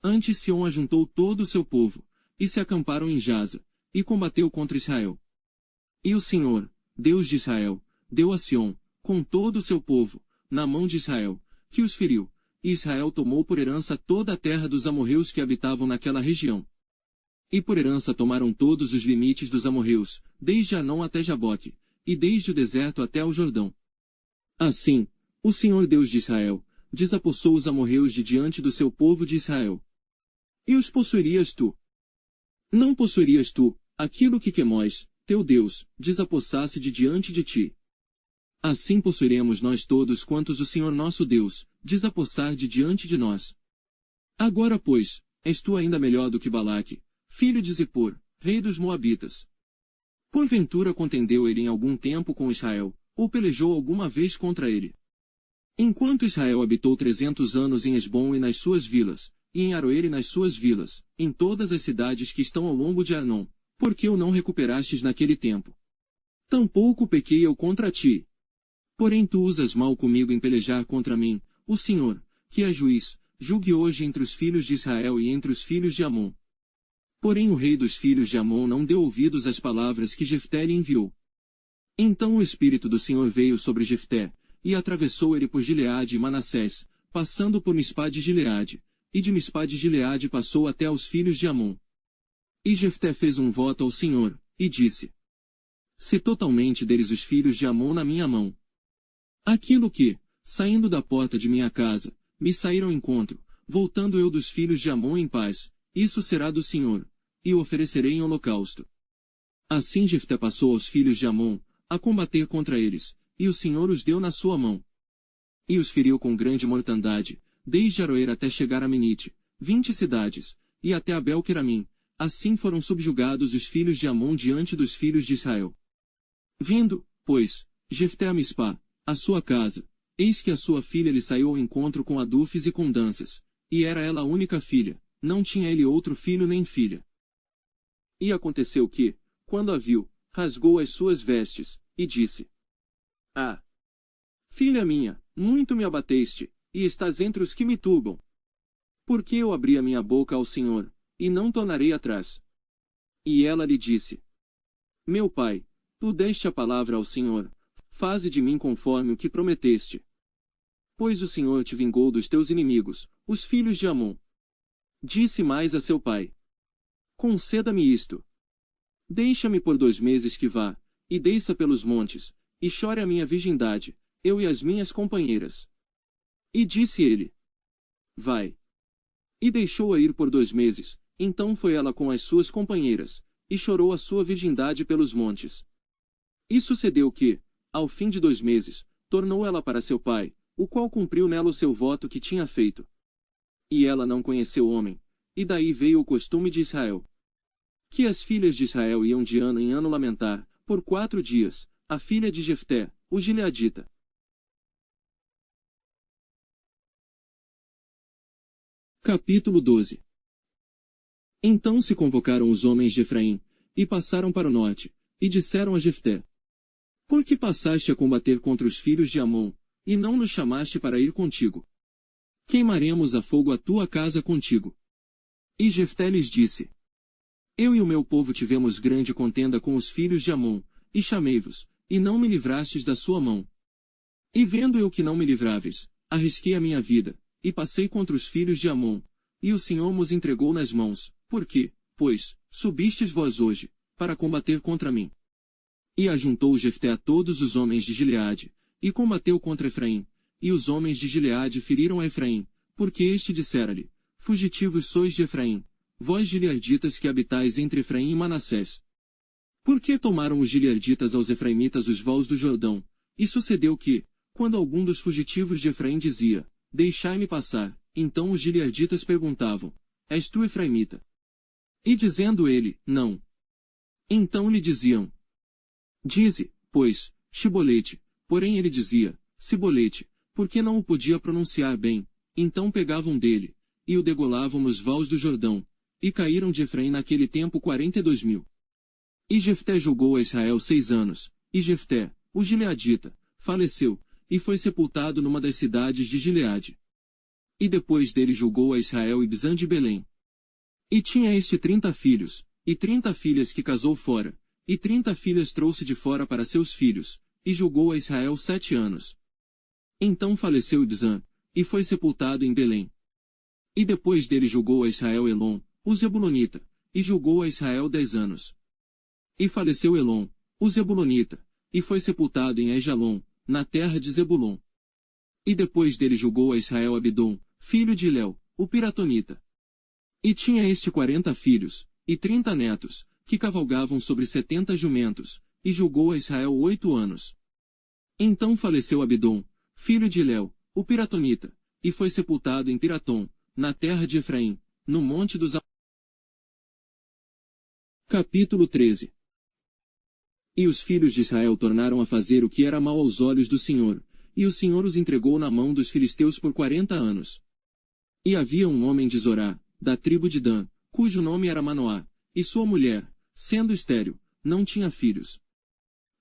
Antes Sion ajuntou todo o seu povo, e se acamparam em Jaza, e combateu contra Israel. E o Senhor, Deus de Israel, deu a Sion, com todo o seu povo, na mão de Israel, que os feriu, e Israel tomou por herança toda a terra dos amorreus que habitavam naquela região. E por herança tomaram todos os limites dos amorreus, desde Arnon até Jaboque, e desde o deserto até o Jordão. Assim, o Senhor Deus de Israel, desapossou os amorreus de diante do seu povo de Israel. E os possuirias tu? Não possuirias tu, aquilo que Quemós, teu Deus, desapossasse de diante de ti. Assim possuiremos nós todos quantos o Senhor nosso Deus, desapossar de diante de nós. Agora pois, és tu ainda melhor do que Balaque, filho de Zippor, rei dos Moabitas. Porventura contendeu ele em algum tempo com Israel, ou pelejou alguma vez contra ele? Enquanto Israel habitou 300 anos em Esbom e nas suas vilas, e em Aroer e nas suas vilas, em todas as cidades que estão ao longo de Arnon, por que o não recuperastes naquele tempo? Tampouco pequei eu contra ti. Porém tu usas mal comigo em pelejar contra mim, o Senhor, que é juiz, julgue hoje entre os filhos de Israel e entre os filhos de Amon. Porém o rei dos filhos de Amon não deu ouvidos às palavras que Jefté lhe enviou. Então o Espírito do Senhor veio sobre Jefté, e atravessou ele por Gileade e Manassés, passando por Mispá de Gileade, e de Mispá de Gileade passou até aos filhos de Amon. E Jefté fez um voto ao Senhor, e disse: Se totalmente deres os filhos de Amon na minha mão. Aquilo que, saindo da porta de minha casa, me saíram ao encontro, voltando eu dos filhos de Amon em paz, isso será do Senhor, e o oferecerei em holocausto. Assim Jefté passou aos filhos de Amon, a combater contra eles, e o Senhor os deu na sua mão. E os feriu com grande mortandade, desde Aroer até chegar a Menite, 20 cidades, e até Abel-Queramim. Assim foram subjugados os filhos de Amon diante dos filhos de Israel. Vindo, pois, Jefté a Mispá, a sua casa, eis que a sua filha lhe saiu ao encontro com adufes e com danças, e era ela a única filha, não tinha ele outro filho nem filha. E aconteceu que, quando a viu, rasgou as suas vestes, e disse: Ah! Filha minha, muito me abateste, e estás entre os que me turbam. Porque eu abri a minha boca ao Senhor, e não tornarei atrás. E ela lhe disse: Meu pai, tu deste a palavra ao Senhor, faze de mim conforme o que prometeste. Pois o Senhor te vingou dos teus inimigos, os filhos de Amon. Disse mais a seu pai: Conceda-me isto. Deixa-me por 2 meses que vá, e desça pelos montes, e chore a minha virgindade, eu e as minhas companheiras. E disse ele: Vai. E deixou-a ir por 2 meses, então foi ela com as suas companheiras, e chorou a sua virgindade pelos montes. E sucedeu que, ao fim de 2 meses, tornou ela para seu pai, o qual cumpriu nela o seu voto que tinha feito. E ela não conheceu homem. E daí veio o costume de Israel, que as filhas de Israel iam de ano em ano lamentar, por 4 dias, a filha de Jefté, o gileadita. Capítulo 12. Então se convocaram os homens de Efraim, e passaram para o norte, e disseram a Jefté: Por que passaste a combater contra os filhos de Amon, e não nos chamaste para ir contigo? Queimaremos a fogo a tua casa contigo. E Jefté lhes disse: Eu e o meu povo tivemos grande contenda com os filhos de Amon, e chamei-vos, e não me livrastes da sua mão. E vendo eu que não me livráveis, arrisquei a minha vida, e passei contra os filhos de Amon, e o Senhor nos entregou nas mãos, porque, pois, subistes vós hoje, para combater contra mim. E ajuntou Jefté a todos os homens de Gileade, e combateu contra Efraim, e os homens de Gileade feriram a Efraim, porque este dissera-lhe: Fugitivos sois de Efraim, vós gileaditas que habitais entre Efraim e Manassés. Por que tomaram os gileaditas aos efraimitas os vales do Jordão? E sucedeu que, quando algum dos fugitivos de Efraim dizia: Deixai-me passar, então os gileaditas perguntavam: És tu efraimita? E dizendo ele: Não. Então lhe diziam: Dize, pois, Shibolete. Porém ele dizia: Sibolete, porque não o podia pronunciar bem. Então pegavam dele, e o degolavam nos vales do Jordão, e caíram de Efraim naquele tempo 42.000. E Jefté julgou a Israel 6 anos, e Jefté, o gileadita, faleceu, e foi sepultado numa das cidades de Gileade. E depois dele julgou a Israel Ibzan de Belém. E tinha este 30 filhos, e 30 filhas que casou fora, e 30 filhas trouxe de fora para seus filhos, e julgou a Israel 7 anos. Então faleceu Ibzan, e foi sepultado em Belém. E depois dele julgou a Israel Elon, o Zebulonita, e julgou a Israel 10 anos. E faleceu Elon, o Zebulonita, e foi sepultado em Ejalon, na terra de Zebulon. E depois dele julgou a Israel Abidom, filho de Léu, o Piratonita. E tinha este 40 filhos, e 30 netos, que cavalgavam sobre 70 jumentos, e julgou a Israel 8 anos. Então faleceu Abidom, filho de Léu, o Piratonita, e foi sepultado em Piratom, na terra de Efraim, no monte dos Capítulo 13. E os filhos de Israel tornaram a fazer o que era mal aos olhos do Senhor, e o Senhor os entregou na mão dos filisteus por 40 anos. E havia um homem de Zorá, da tribo de Dan, cujo nome era Manoá, e sua mulher, sendo estéril, não tinha filhos.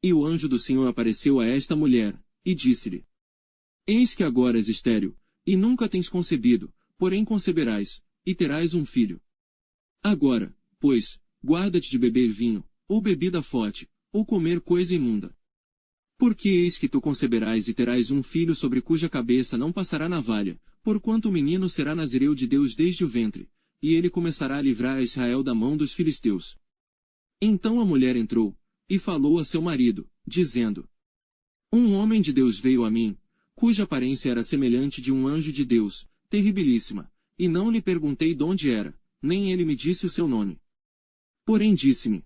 E o anjo do Senhor apareceu a esta mulher, e disse-lhe: Eis que agora és estéril, e nunca tens concebido, porém conceberás, e terás um filho. Agora, pois, guarda-te de beber vinho, ou bebida forte, ou comer coisa imunda. Porque eis que tu conceberás e terás um filho sobre cuja cabeça não passará navalha, porquanto o menino será nazireu de Deus desde o ventre, e ele começará a livrar a Israel da mão dos filisteus. Então a mulher entrou, e falou a seu marido, dizendo: Um homem de Deus veio a mim, cuja aparência era semelhante de um anjo de Deus, terribilíssima, e não lhe perguntei donde era, nem ele me disse o seu nome. Porém disse-me: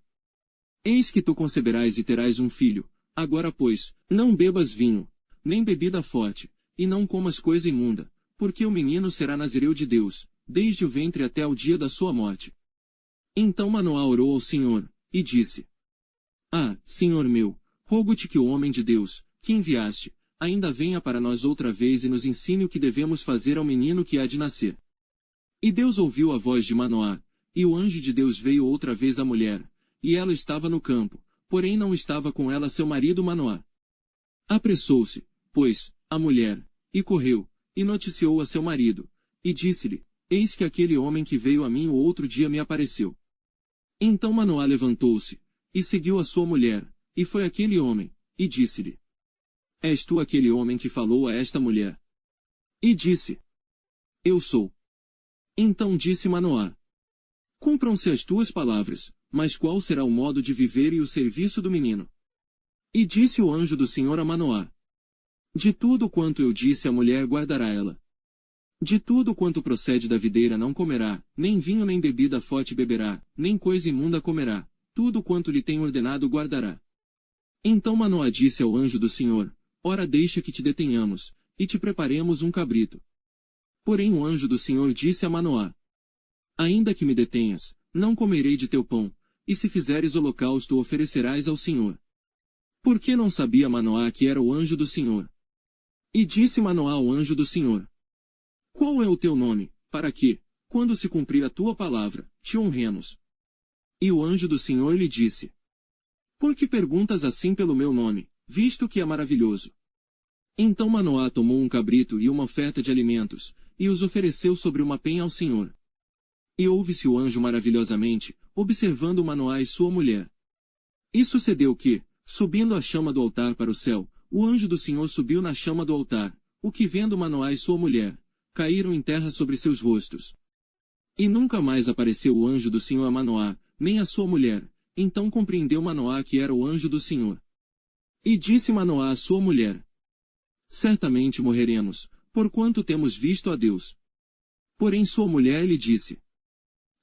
Eis que tu conceberás e terás um filho, agora pois, não bebas vinho, nem bebida forte, e não comas coisa imunda, porque o menino será nazireu de Deus, desde o ventre até ao dia da sua morte. Então Manoá orou ao Senhor, e disse: Ah, Senhor meu, rogo-te que o homem de Deus, que enviaste, ainda venha para nós outra vez e nos ensine o que devemos fazer ao menino que há de nascer. E Deus ouviu a voz de Manoá, e o anjo de Deus veio outra vez à mulher, e ela estava no campo, porém não estava com ela seu marido Manoá. Apressou-se, pois, a mulher, e correu, e noticiou a seu marido, e disse-lhe: Eis que aquele homem que veio a mim o outro dia me apareceu. Então Manoá levantou-se, e seguiu a sua mulher, e foi aquele homem, e disse-lhe: És tu aquele homem que falou a esta mulher? E disse: Eu sou. Então disse Manoá: Cumpram-se as tuas palavras, mas qual será o modo de viver e o serviço do menino? E disse o anjo do Senhor a Manoá: De tudo quanto eu disse a mulher guardará ela. De tudo quanto procede da videira não comerá, nem vinho nem bebida forte beberá, nem coisa imunda comerá, tudo quanto lhe tem ordenado guardará. Então Manoá disse ao anjo do Senhor: Ora deixa que te detenhamos, e te preparemos um cabrito. Porém o anjo do Senhor disse a Manoá: Ainda que me detenhas, não comerei de teu pão, e se fizeres holocausto oferecerás ao Senhor. Porque não sabia Manoá que era o anjo do Senhor. E disse Manoá ao anjo do Senhor: Qual é o teu nome, para que, quando se cumprir a tua palavra, te honremos? E o anjo do Senhor lhe disse: Por que perguntas assim pelo meu nome, visto que é maravilhoso? Então Manoá tomou um cabrito e uma oferta de alimentos, e os ofereceu sobre uma penha ao Senhor. E ouve-se o anjo maravilhosamente, observando Manoá e sua mulher. E sucedeu que, subindo a chama do altar para o céu, o anjo do Senhor subiu na chama do altar, o que vendo Manoá e sua mulher, caíram em terra sobre seus rostos. E nunca mais apareceu o anjo do Senhor a Manoá, nem a sua mulher. Então compreendeu Manoá que era o anjo do Senhor. E disse Manoá à sua mulher: Certamente morreremos, porquanto temos visto a Deus. Porém sua mulher lhe disse: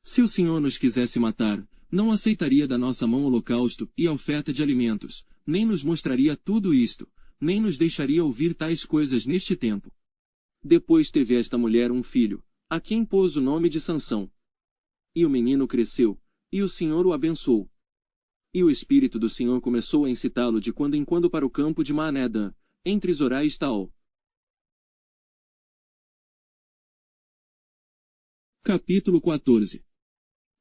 Se o Senhor nos quisesse matar, não aceitaria da nossa mão holocausto e a oferta de alimentos, nem nos mostraria tudo isto, nem nos deixaria ouvir tais coisas neste tempo. Depois teve esta mulher um filho, a quem pôs o nome de Sansão. E o menino cresceu, e o Senhor o abençoou. E o Espírito do Senhor começou a incitá-lo de quando em quando para o campo de Maanedã, entre Zorá e Estaol. Capítulo 14.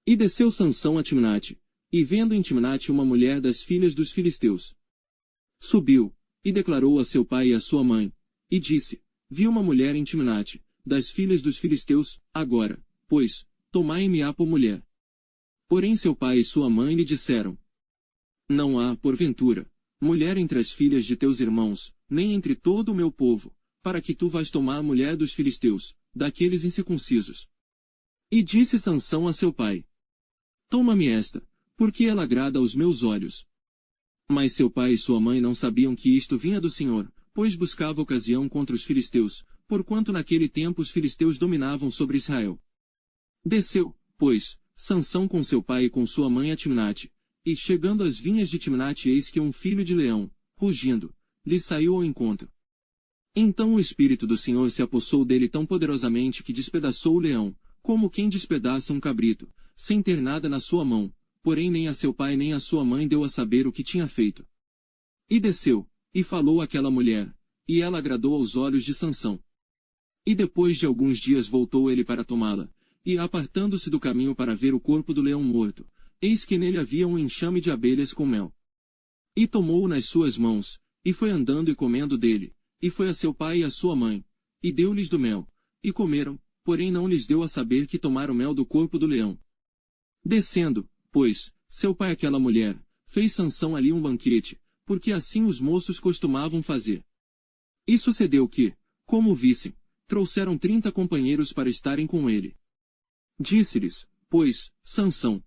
E desceu Sansão a Timnate, e vendo em Timnate uma mulher das filhas dos filisteus. Subiu, e declarou a seu pai e a sua mãe, e disse: Vi uma mulher em Timnate, das filhas dos filisteus, agora, pois, tomai-me-a por mulher. Porém seu pai e sua mãe lhe disseram: Não há, porventura, mulher entre as filhas de teus irmãos, nem entre todo o meu povo, para que tu vás tomar a mulher dos filisteus, daqueles incircuncisos. E disse Sansão a seu pai: Toma-me esta, porque ela agrada aos meus olhos. Mas seu pai e sua mãe não sabiam que isto vinha do Senhor, pois buscava ocasião contra os filisteus, porquanto naquele tempo os filisteus dominavam sobre Israel. Desceu, pois, Sansão com seu pai e com sua mãe a Timnate, e chegando às vinhas de Timnate eis que um filho de leão, rugindo, lhe saiu ao encontro. Então o Espírito do Senhor se apossou dele tão poderosamente que despedaçou o leão, como quem despedaça um cabrito, sem ter nada na sua mão, porém nem a seu pai nem a sua mãe deu a saber o que tinha feito. E desceu, e falou àquela mulher, e ela agradou aos olhos de Sansão. E depois de alguns dias voltou ele para tomá-la, e apartando-se do caminho para ver o corpo do leão morto, eis que nele havia um enxame de abelhas com mel. E tomou-o nas suas mãos, e foi andando e comendo dele, e foi a seu pai e a sua mãe, e deu-lhes do mel, e comeram, porém não lhes deu a saber que tomaram mel do corpo do leão. Descendo, pois, seu pai àquela mulher, fez Sansão ali um banquete, porque assim os moços costumavam fazer. E sucedeu que, como o vissem, trouxeram 30 companheiros para estarem com ele. Disse-lhes, pois, Sansão: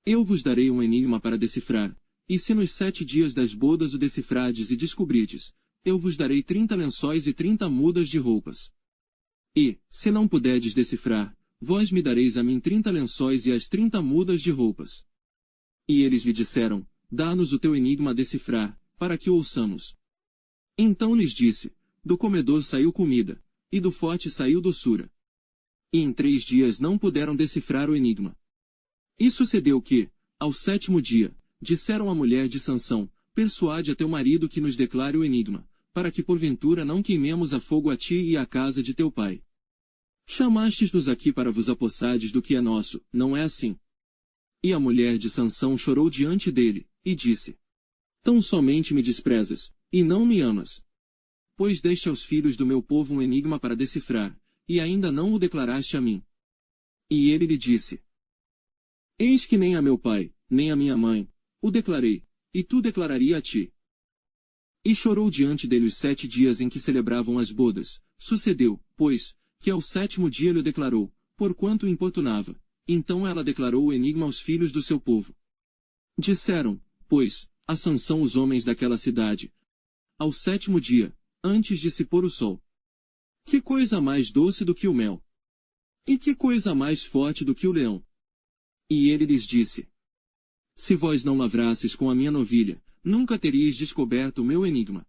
Eu vos darei um enigma para decifrar, e se nos 7 dias das bodas o decifrardes e descobrides, eu vos darei 30 lençóis e 30 mudas de roupas. E, se não puderdes decifrar, vós me dareis a mim 30 lençóis e as 30 mudas de roupas. E eles lhe disseram: Dá-nos o teu enigma a decifrar, para que o ouçamos. Então lhes disse: Do comedor saiu comida, e do forte saiu doçura. E em 3 dias não puderam decifrar o enigma. E sucedeu que, ao 7º dia, disseram à mulher de Sansão: Persuade a teu marido que nos declare o enigma, para que porventura não queimemos a fogo a ti e à casa de teu pai. Chamastes-nos aqui para vos apossardes do que é nosso, não é assim? E a mulher de Sansão chorou diante dele, e disse: Tão somente me desprezas, e não me amas. Pois deste aos filhos do meu povo um enigma para decifrar, e ainda não o declaraste a mim. E ele lhe disse: Eis que nem a meu pai, nem a minha mãe, o declarei, e tu declararia a ti. E chorou diante dele os 7 dias em que celebravam as bodas. Sucedeu, pois, que ao 7º dia lhe o declarou, porquanto o importunava. Então ela declarou o enigma aos filhos do seu povo. Disseram, pois, a Sansão os homens daquela cidade, ao 7º dia, antes de se pôr o sol: Que coisa mais doce do que o mel? E que coisa mais forte do que o leão? E ele lhes disse: Se vós não lavrasses com a minha novilha, nunca teríeis descoberto o meu enigma.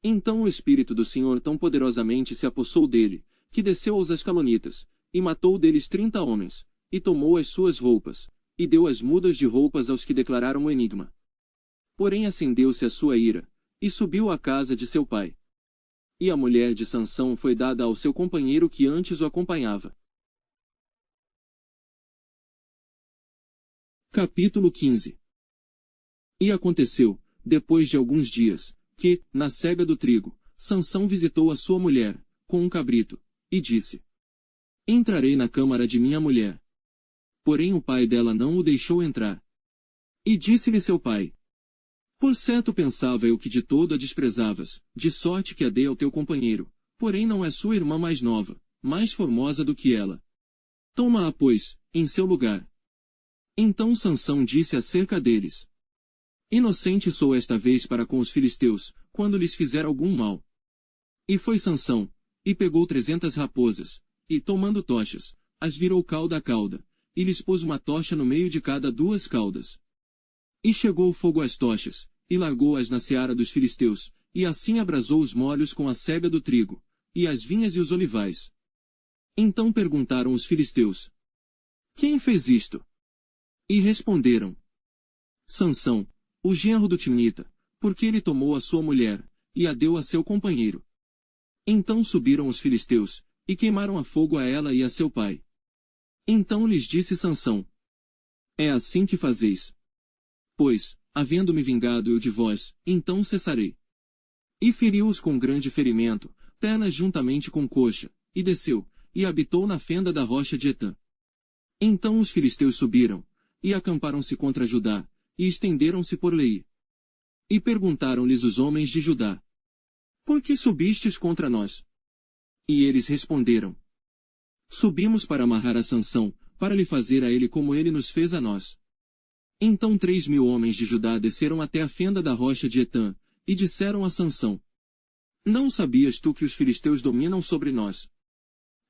Então o Espírito do Senhor tão poderosamente se apossou dele, que desceu aos Ascalonitas, e matou deles 30 homens, e tomou as suas roupas, e deu as mudas de roupas aos que declararam o enigma. Porém acendeu-se a sua ira, e subiu à casa de seu pai. E a mulher de Sansão foi dada ao seu companheiro que antes o acompanhava. Capítulo 15. E aconteceu, depois de alguns dias, que, na cega do trigo, Sansão visitou a sua mulher, com um cabrito, e disse: Entrarei na câmara de minha mulher. Porém o pai dela não o deixou entrar. E disse-lhe seu pai: Por certo pensava eu que de todo a desprezavas, de sorte que a dei ao teu companheiro, porém não é sua irmã mais nova, mais formosa do que ela. Toma-a, pois, em seu lugar. Então Sansão disse acerca deles: Inocente sou esta vez para com os filisteus, quando lhes fizer algum mal. E foi Sansão, e pegou 300 raposas, e tomando tochas, as virou cauda a cauda, e lhes pôs uma tocha no meio de cada 2 caudas. E chegou o fogo às tochas, e largou-as na seara dos filisteus, e assim abrasou os molhos com a cega do trigo, e as vinhas e os olivais. Então perguntaram os filisteus: Quem fez isto? E responderam: Sansão, o genro do Timnita, porque ele tomou a sua mulher, e a deu a seu companheiro. Então subiram os filisteus, e queimaram a fogo a ela e a seu pai. Então lhes disse Sansão: É assim que fazeis. Pois, havendo-me vingado eu de vós, então cessarei. E feriu-os com grande ferimento, pernas juntamente com coxa, e desceu, e habitou na fenda da rocha de Etã. Então os filisteus subiram, e acamparam-se contra Judá, e estenderam-se por Leí. E perguntaram-lhes os homens de Judá: Por que subistes contra nós? E eles responderam: Subimos para amarrar a Sansão, para lhe fazer a ele como ele nos fez a nós. Então 3.000 homens de Judá desceram até a fenda da rocha de Etã, e disseram a Sansão: Não sabias tu que os filisteus dominam sobre nós?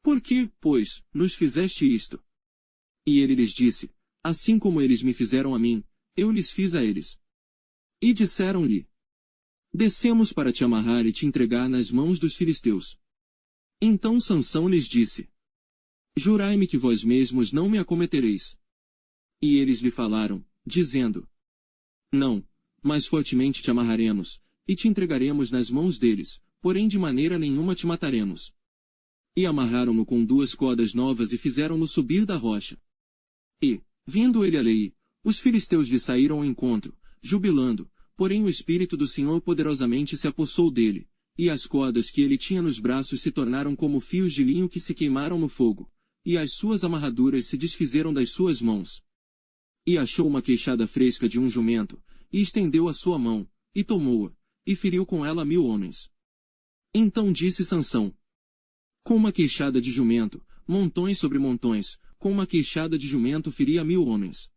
Por que, pois, nos fizeste isto? E ele lhes disse: Assim como eles me fizeram a mim, eu lhes fiz a eles. E disseram-lhe: Descemos para te amarrar e te entregar nas mãos dos filisteus. Então Sansão lhes disse: Jurai-me que vós mesmos não me acometereis. E eles lhe falaram, dizendo: Não, mas fortemente te amarraremos, e te entregaremos nas mãos deles, porém de maneira nenhuma te mataremos. E amarraram-no com 2 cordas novas e fizeram-no subir da rocha. E, vindo ele a Leí, os filisteus lhe saíram ao encontro, jubilando, porém o Espírito do Senhor poderosamente se apossou dele, e as cordas que ele tinha nos braços se tornaram como fios de linho que se queimaram no fogo, e as suas amarraduras se desfizeram das suas mãos. E achou uma queixada fresca de um jumento, e estendeu a sua mão, e tomou-a, e feriu com ela 1.000 homens. Então disse Sansão: Com uma queixada de jumento, montões sobre montões, com uma queixada de jumento feria 1.000 homens.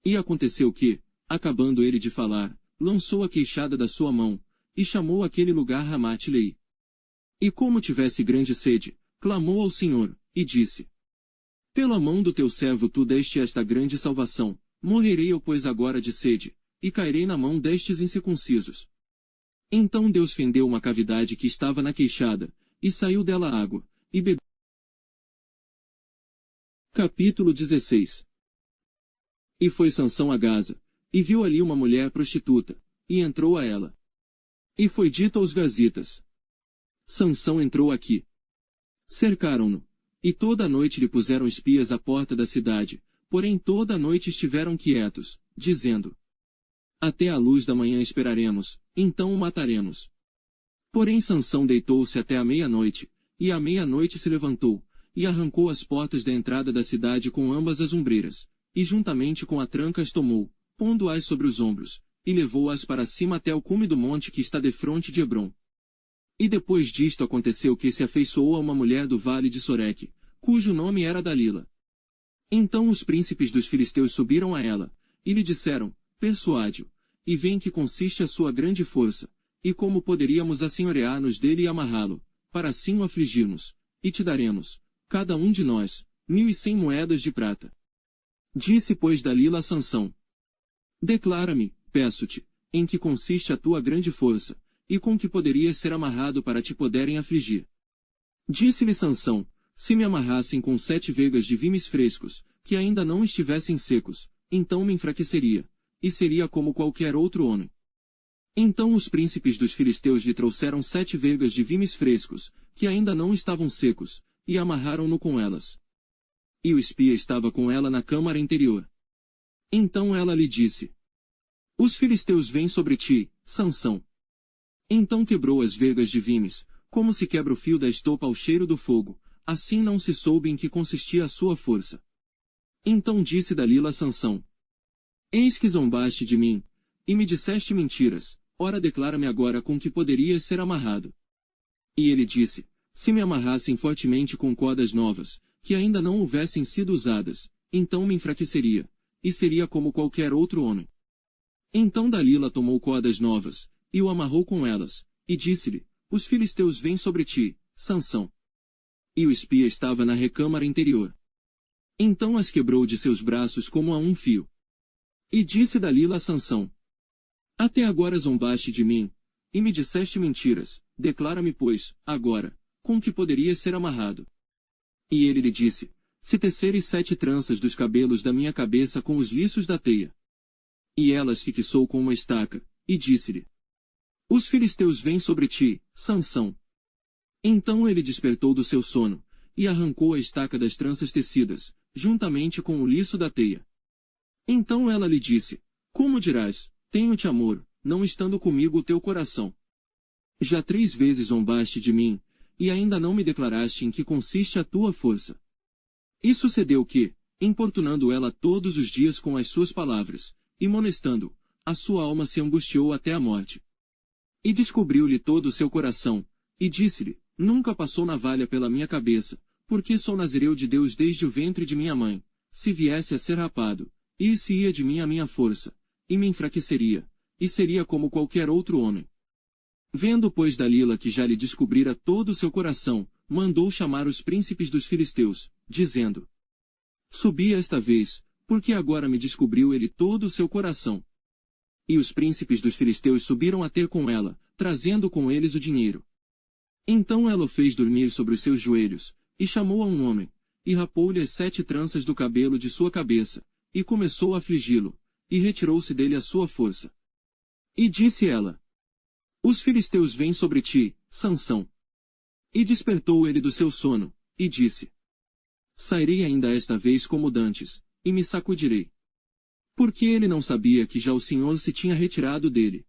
E aconteceu que, acabando ele de falar, lançou a queixada da sua mão, e chamou aquele lugar Ramate-Leí. E como tivesse grande sede, clamou ao Senhor, e disse: Pela mão do teu servo tu deste esta grande salvação, morrerei eu pois agora de sede, e cairei na mão destes incircuncisos. Então Deus fendeu uma cavidade que estava na queixada, e saiu dela água, e bebeu. Capítulo 16. E foi Sansão a Gaza, e viu ali uma mulher prostituta, e entrou a ela. E foi dito aos gazitas: Sansão entrou aqui. Cercaram-no, e toda a noite lhe puseram espias à porta da cidade, porém toda a noite estiveram quietos, dizendo: Até a luz da manhã esperaremos, então o mataremos. Porém Sansão deitou-se até a meia-noite, e à meia-noite se levantou, e arrancou as portas da entrada da cidade com ambas as ombreiras, e juntamente com a tranca as tomou, pondo-as sobre os ombros, e levou-as para cima até o cume do monte que está defronte de Hebrom. E depois disto aconteceu que se afeiçoou a uma mulher do vale de Soreque, cujo nome era Dalila. Então os príncipes dos filisteus subiram a ela, e lhe disseram: Persuade-o, e vê em que consiste a sua grande força, e como poderíamos assenhorear-nos dele e amarrá-lo, para assim o afligirmos, e te daremos, cada um de nós, 1.100 moedas de prata. Disse pois Dalila a Sansão: Declara-me, peço-te, em que consiste a tua grande força, e com que poderias ser amarrado para te poderem afligir. Disse-lhe Sansão: se me amarrassem com 7 vegas de vimes frescos, que ainda não estivessem secos, então me enfraqueceria, e seria como qualquer outro homem. Então os príncipes dos filisteus lhe trouxeram 7 vegas de vimes frescos, que ainda não estavam secos, e amarraram-no com elas. E o espia estava com ela na câmara interior. Então ela lhe disse: os filisteus vêm sobre ti, Sansão. Então quebrou as vegas de vimes, como se quebra o fio da estopa ao cheiro do fogo, assim não se soube em que consistia a sua força. Então disse Dalila a Sansão: eis que zombaste de mim, e me disseste mentiras, ora declara-me agora com que poderias ser amarrado. E ele disse: se me amarrassem fortemente com cordas novas, que ainda não houvessem sido usadas, então me enfraqueceria, e seria como qualquer outro homem. Então Dalila tomou cordas novas, e o amarrou com elas, e disse-lhe: os filisteus vêm sobre ti, Sansão. E o espia estava na recâmara interior. Então as quebrou de seus braços como a um fio. E disse Dalila a Sansão: até agora zombaste de mim, e me disseste mentiras, declara-me pois, agora, com que poderias ser amarrado. E ele lhe disse: se teceres 7 tranças dos cabelos da minha cabeça com os liços da teia. E ela as fixou com uma estaca, e disse-lhe: os filisteus vêm sobre ti, Sansão. Então ele despertou do seu sono, e arrancou a estaca das tranças tecidas, juntamente com o liço da teia. Então ela lhe disse: como dirás, tenho-te amor, não estando comigo o teu coração? Já 3 vezes zombaste de mim, e ainda não me declaraste em que consiste a tua força. E sucedeu que, importunando ela todos os dias com as suas palavras, e molestando, a sua alma se angustiou até a morte. E descobriu-lhe todo o seu coração, e disse-lhe: nunca passou navalha pela minha cabeça, porque sou nazireu de Deus desde o ventre de minha mãe. Se viesse a ser rapado, ir-se-ia de mim a minha força, e me enfraqueceria, e seria como qualquer outro homem. Vendo pois Dalila que já lhe descobrira todo o seu coração, mandou chamar os príncipes dos filisteus, dizendo: subi esta vez, porque agora me descobriu ele todo o seu coração. E os príncipes dos filisteus subiram a ter com ela, trazendo com eles o dinheiro. Então ela o fez dormir sobre os seus joelhos, e chamou a um homem, e rapou-lhe as 7 tranças do cabelo de sua cabeça, e começou a afligi-lo, e retirou-se dele a sua força. E disse ela: os filisteus vêm sobre ti, Sansão. E despertou ele do seu sono, e disse: sairei ainda esta vez como dantes, e me sacudirei. Porque ele não sabia que já o Senhor se tinha retirado dele.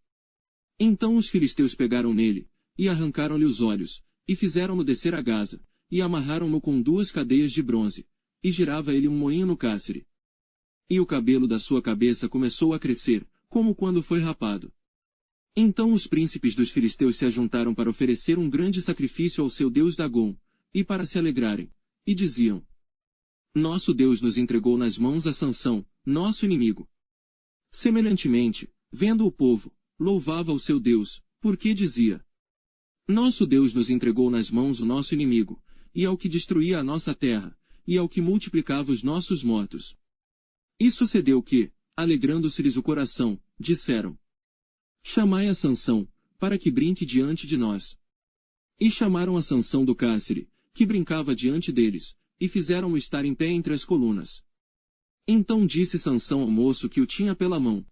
Então os filisteus pegaram nele, e arrancaram-lhe os olhos, e fizeram-no descer a Gaza, e amarraram-no com 2 cadeias de bronze, e girava ele um moinho no cárcere. E o cabelo da sua cabeça começou a crescer, como quando foi rapado. Então os príncipes dos filisteus se ajuntaram para oferecer um grande sacrifício ao seu deus Dagom, e para se alegrarem, e diziam: nosso Deus nos entregou nas mãos a Sansão, nosso inimigo. Semelhantemente, vendo o povo, louvava o seu Deus, porque dizia: nosso Deus nos entregou nas mãos o nosso inimigo, e ao que destruía a nossa terra, e ao que multiplicava os nossos mortos. E sucedeu que, alegrando-se-lhes o coração, disseram: chamai a Sansão, para que brinque diante de nós. E chamaram a Sansão do cárcere, que brincava diante deles, e fizeram-o estar em pé entre as colunas. Então disse Sansão ao moço que o tinha pela mão: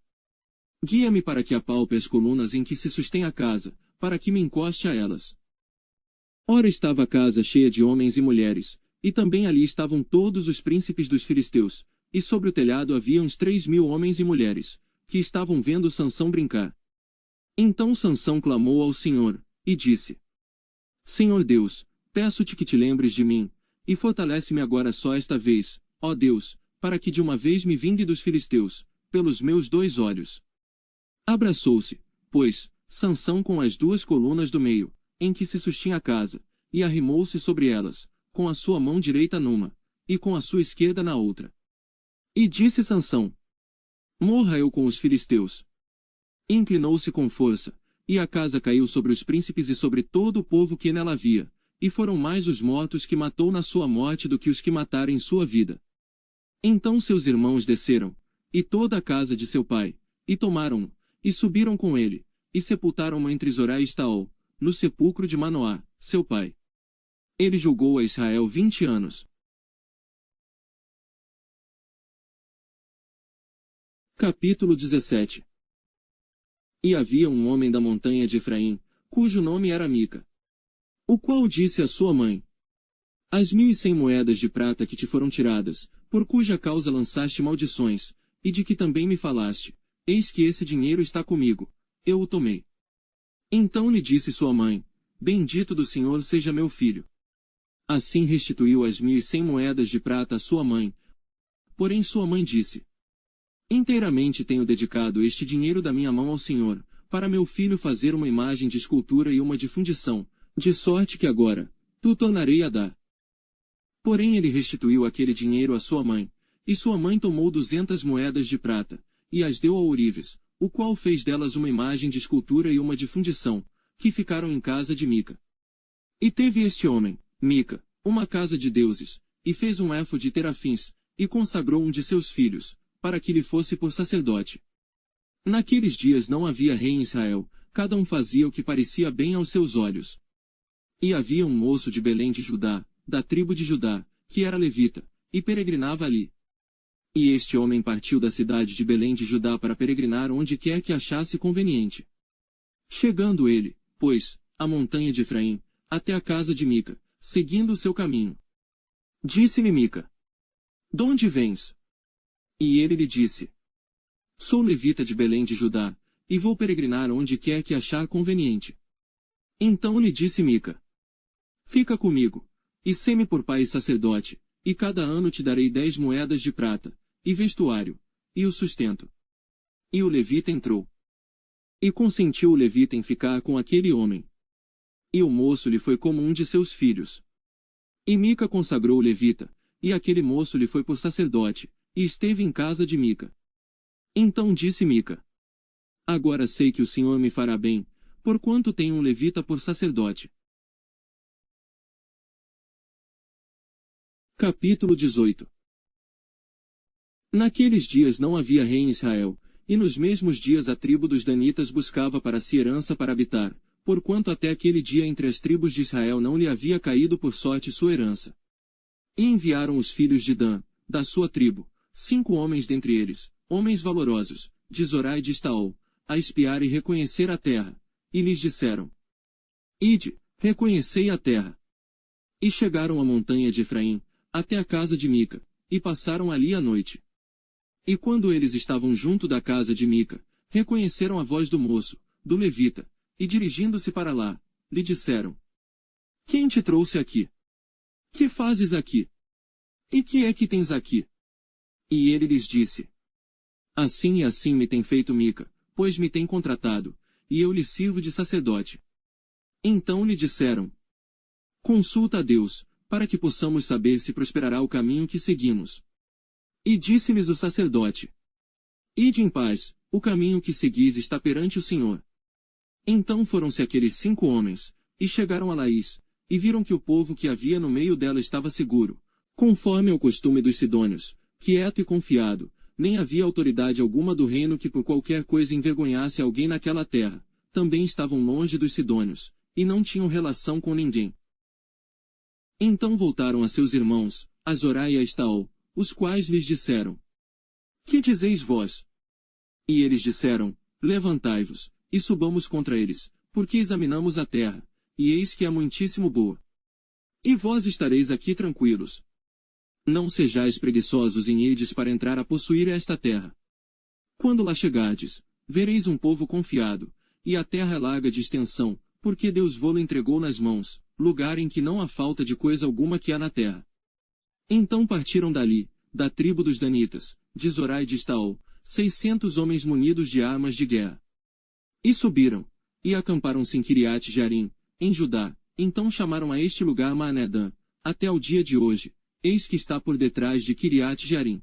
guia-me para que apalpe as colunas em que se sustém a casa, para que me encoste a elas. Ora estava a casa cheia de homens e mulheres, e também ali estavam todos os príncipes dos filisteus, e sobre o telhado havia uns 3.000 homens e mulheres, que estavam vendo Sansão brincar. Então Sansão clamou ao Senhor, e disse: Senhor Deus, peço-te que te lembres de mim, e fortalece-me agora só esta vez, ó Deus, para que de uma vez me vingue dos filisteus, pelos meus 2 olhos. Abraçou-se, pois, Sansão com as 2 colunas do meio, em que se sustinha a casa, e arrimou-se sobre elas, com a sua mão direita numa, e com a sua esquerda na outra. E disse Sansão: morra eu com os filisteus. Inclinou-se com força, e a casa caiu sobre os príncipes e sobre todo o povo que nela havia, e foram mais os mortos que matou na sua morte do que os que mataram em sua vida. Então seus irmãos desceram, e toda a casa de seu pai, e tomaram-no, e subiram com ele, e sepultaram-no entre Zorá e Estaol, no sepulcro de Manoá, seu pai. Ele julgou a Israel 20 anos. Capítulo 17. E havia um homem da montanha de Efraim, cujo nome era Mica, o qual disse à sua mãe: As 1.100 moedas de prata que te foram tiradas, por cuja causa lançaste maldições, e de que também me falaste, eis que esse dinheiro está comigo, eu o tomei. Então lhe disse sua mãe: Bendito do Senhor seja meu filho. Assim restituiu as 1.100 moedas de prata à sua mãe. Porém sua mãe disse: Inteiramente tenho dedicado este dinheiro da minha mão ao Senhor, para meu filho fazer uma imagem de escultura e uma de fundição, de sorte que agora, tu tornarei a dar. Porém ele restituiu aquele dinheiro à sua mãe, e sua mãe tomou 200 moedas de prata, e as deu a ourives, o qual fez delas uma imagem de escultura e uma de fundição, que ficaram em casa de Mica. E teve este homem, Mica, uma casa de deuses, e fez um éfode de terafins, e consagrou um de seus filhos, para que lhe fosse por sacerdote. Naqueles dias não havia rei em Israel, cada um fazia o que parecia bem aos seus olhos. E havia um moço de Belém de Judá, da tribo de Judá, que era levita, e peregrinava ali. E este homem partiu da cidade de Belém de Judá para peregrinar onde quer que achasse conveniente. Chegando ele, pois, à montanha de Efraim, até a casa de Mica, seguindo o seu caminho. Disse-lhe Mica: Donde vens? E ele lhe disse: Sou levita de Belém de Judá, e vou peregrinar onde quer que achar conveniente. Então lhe disse Mica: Fica comigo, e sê-me por pai e sacerdote, e cada ano te darei 10 moedas de prata, e vestuário, e o sustento. E o levita entrou. E consentiu o levita em ficar com aquele homem. E o moço lhe foi como um de seus filhos. E Mica consagrou o levita, e aquele moço lhe foi por sacerdote, e esteve em casa de Mica. Então disse Mica: Agora sei que o Senhor me fará bem, porquanto tenho um levita por sacerdote. Capítulo 18. Naqueles dias não havia rei em Israel, e nos mesmos dias a tribo dos danitas buscava para si herança para habitar, porquanto até aquele dia entre as tribos de Israel não lhe havia caído por sorte sua herança. E enviaram os filhos de Dan, da sua tribo, 5 homens dentre eles, homens valorosos, de Zorá e de Estaol, a espiar e reconhecer a terra, e lhes disseram: Ide, reconhecei a terra. E chegaram à montanha de Efraim, até a casa de Mica, e passaram ali a noite. E quando eles estavam junto da casa de Mica, reconheceram a voz do moço, do levita, e dirigindo-se para lá, lhe disseram: Quem te trouxe aqui? Que fazes aqui? E que é que tens aqui? E ele lhes disse: Assim e assim me tem feito Mica, pois me tem contratado, e eu lhe sirvo de sacerdote. Então lhe disseram: Consulta a Deus, para que possamos saber se prosperará o caminho que seguimos. E disse-lhes o sacerdote: Ide em paz, o caminho que seguis está perante o Senhor. Então foram-se aqueles 5 homens, e chegaram a Laís, e viram que o povo que havia no meio dela estava seguro, conforme ao costume dos sidônios, quieto e confiado, nem havia autoridade alguma do reino que por qualquer coisa envergonhasse alguém naquela terra, também estavam longe dos sidônios, e não tinham relação com ninguém. Então voltaram a seus irmãos, a Zorá e a Estaol, os quais lhes disseram: Que dizeis vós? E eles disseram: Levantai-vos, e subamos contra eles, porque examinamos a terra, e eis que é muitíssimo boa. E vós estareis aqui tranquilos. Não sejais preguiçosos em irdes para entrar a possuir esta terra. Quando lá chegardes, vereis um povo confiado, e a terra é larga de extensão, porque Deus vô-lo entregou nas mãos, lugar em que não há falta de coisa alguma que há na terra. Então partiram dali, da tribo dos danitas, de Zorá e de Estaol, 600 homens munidos de armas de guerra. E subiram, e acamparam-se em Kiriat Jearim, em Judá, então chamaram a este lugar Maanedã, até o dia de hoje, eis que está por detrás de Kiriat Jearim.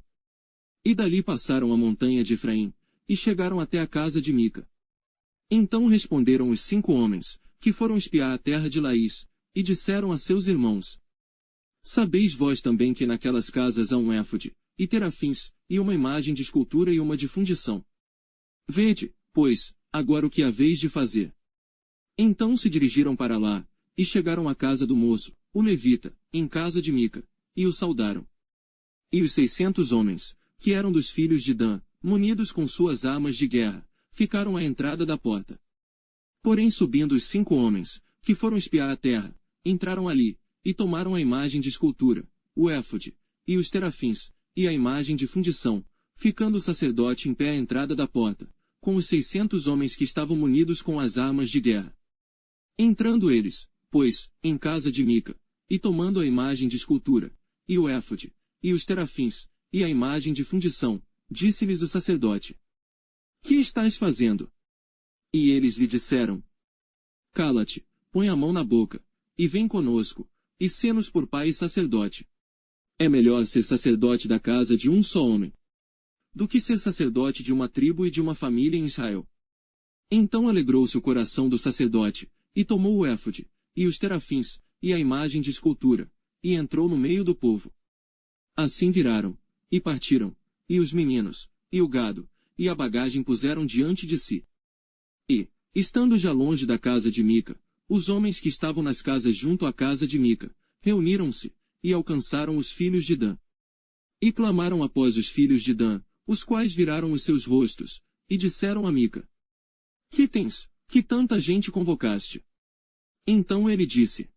E dali passaram a montanha de Efraim, e chegaram até a casa de Mica. Então responderam os 5 homens, que foram espiar a terra de Laís, e disseram a seus irmãos: Sabeis vós também que naquelas casas há um éfode, e terafins, e uma imagem de escultura e uma de fundição. Vede, pois, agora o que haveis de fazer. Então se dirigiram para lá, e chegaram à casa do moço, o levita, em casa de Mica, e o saudaram. E os 600 homens, que eram dos filhos de Dan, munidos com suas armas de guerra, ficaram à entrada da porta. Porém subindo os 5 homens, que foram espiar a terra, entraram ali, e tomaram a imagem de escultura, o éfode, e os terafins, e a imagem de fundição, ficando o sacerdote em pé à entrada da porta, com os 600 homens que estavam munidos com as armas de guerra. Entrando eles, pois, em casa de Mica, e tomando a imagem de escultura, e o éfode, e os terafins, e a imagem de fundição, disse-lhes o sacerdote: Que estás fazendo? E eles lhe disseram: Cala-te, põe a mão na boca, e vem conosco, e sê-nos por pai e sacerdote. É melhor ser sacerdote da casa de um só homem, do que ser sacerdote de uma tribo e de uma família em Israel. Então alegrou-se o coração do sacerdote, e tomou o éfode, e os terafins, e a imagem de escultura, e entrou no meio do povo. Assim viraram, e partiram, e os meninos, e o gado, e a bagagem puseram diante de si. E, estando já longe da casa de Mica, os homens que estavam nas casas junto à casa de Mica, reuniram-se, e alcançaram os filhos de Dan. E clamaram após os filhos de Dan, os quais viraram os seus rostos, e disseram a Mica: Que tens, que tanta gente convocaste? Então ele disse: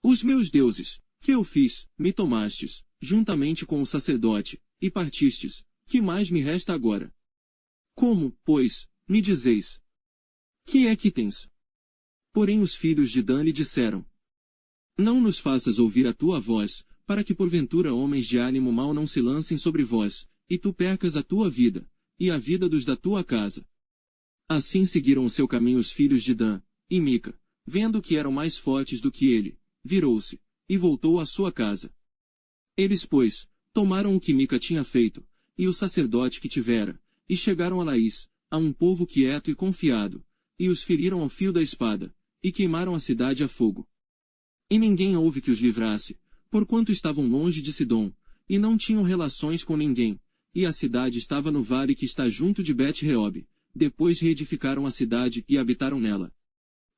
Os meus deuses, que eu fiz, me tomastes, juntamente com o sacerdote, e partistes, que mais me resta agora? Como, pois, me dizeis? Que é que tens? Porém os filhos de Dan lhe disseram: Não nos faças ouvir a tua voz, para que porventura homens de ânimo mau não se lancem sobre vós, e tu percas a tua vida, e a vida dos da tua casa. Assim seguiram o seu caminho os filhos de Dan, e Mica, vendo que eram mais fortes do que ele, virou-se, e voltou à sua casa. Eles, pois, tomaram o que Mica tinha feito, e o sacerdote que tivera, e chegaram a Laís, a um povo quieto e confiado, e os feriram ao fio da espada, e queimaram a cidade a fogo. E ninguém houve que os livrasse, porquanto estavam longe de Sidom, e não tinham relações com ninguém, e a cidade estava no vale que está junto de Bet-Reob. Depois reedificaram a cidade e habitaram nela.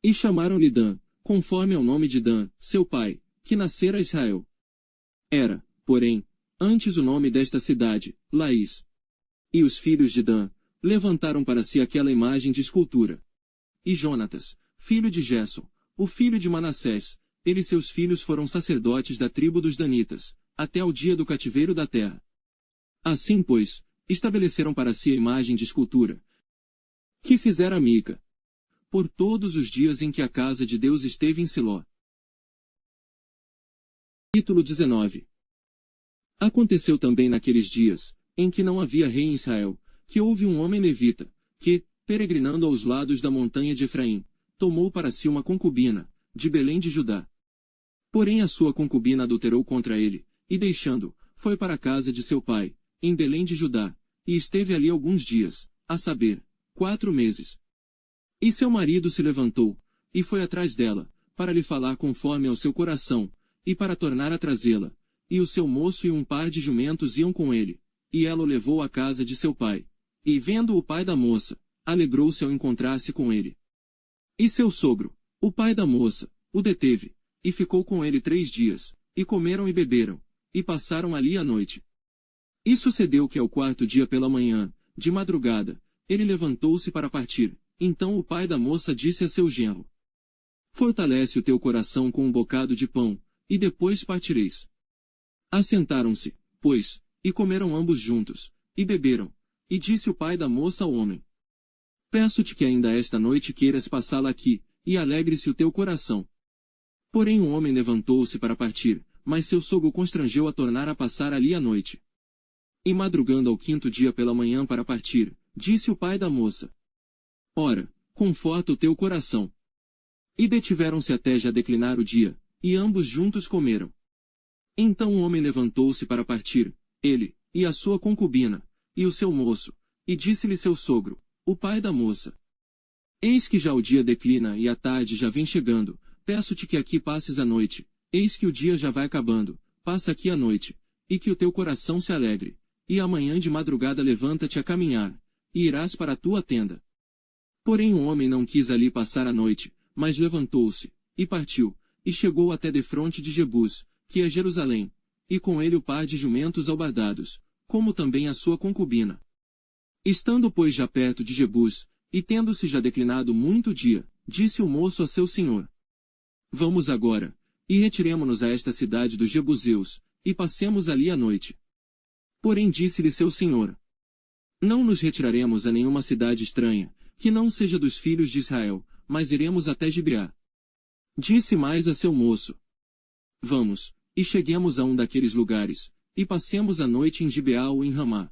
E chamaram-lhe Dan, conforme ao nome de Dan, seu pai, que nascera a Israel. Era, porém, antes o nome desta cidade, Laís. E os filhos de Dan levantaram para si aquela imagem de escultura. E Jonatas, filho de Gerson, o filho de Manassés, ele e seus filhos foram sacerdotes da tribo dos Danitas, até o dia do cativeiro da terra. Assim, pois, estabeleceram para si a imagem de escultura, que fizera Mica, por todos os dias em que a casa de Deus esteve em Siló. Capítulo 19. Aconteceu também naqueles dias, em que não havia rei em Israel, que houve um homem levita, que, peregrinando aos lados da montanha de Efraim, tomou para si uma concubina, de Belém de Judá. Porém a sua concubina adulterou contra ele, e deixando, foi para a casa de seu pai, em Belém de Judá, e esteve ali alguns dias, a saber, 4 meses. E seu marido se levantou, e foi atrás dela, para lhe falar conforme ao seu coração, e para tornar a trazê-la. E o seu moço e um par de jumentos iam com ele, e ela o levou à casa de seu pai. E vendo o pai da moça, alegrou-se ao encontrar-se com ele. E seu sogro, o pai da moça, o deteve, e ficou com ele 3 dias, e comeram e beberam, e passaram ali a noite. E sucedeu que ao 4º dia pela manhã, de madrugada, ele levantou-se para partir. Então o pai da moça disse a seu genro: Fortalece o teu coração com um bocado de pão, e depois partireis. Assentaram-se, pois, e comeram ambos juntos, e beberam. E disse o pai da moça ao homem: Peço-te que ainda esta noite queiras passá-la aqui, e alegre-se o teu coração. Porém o homem levantou-se para partir, mas seu sogro constrangeu a tornar a passar ali a noite. E madrugando ao 5º dia pela manhã para partir, disse o pai da moça: Ora, conforta o teu coração. E detiveram-se até já declinar o dia, e ambos juntos comeram. Então o homem levantou-se para partir, ele, e a sua concubina, e o seu moço, e disse-lhe seu sogro, o pai da moça: Eis que já o dia declina e a tarde já vem chegando, peço-te que aqui passes a noite, eis que o dia já vai acabando, passa aqui a noite, e que o teu coração se alegre, e amanhã de madrugada levanta-te a caminhar, e irás para a tua tenda. Porém o homem não quis ali passar a noite, mas levantou-se, e partiu, e chegou até defronte de Jebus, que é Jerusalém, e com ele o par de jumentos albardados, como também a sua concubina. Estando pois já perto de Jebus, e tendo-se já declinado muito dia, disse o moço a seu senhor: Vamos agora, e retiremo-nos a esta cidade dos Jebuseus, e passemos ali a noite. Porém disse-lhe seu senhor: Não nos retiraremos a nenhuma cidade estranha, que não seja dos filhos de Israel, mas iremos até Gibeá. Disse mais a seu moço: Vamos, e cheguemos a um daqueles lugares, e passemos a noite em Gibeá ou em Ramá.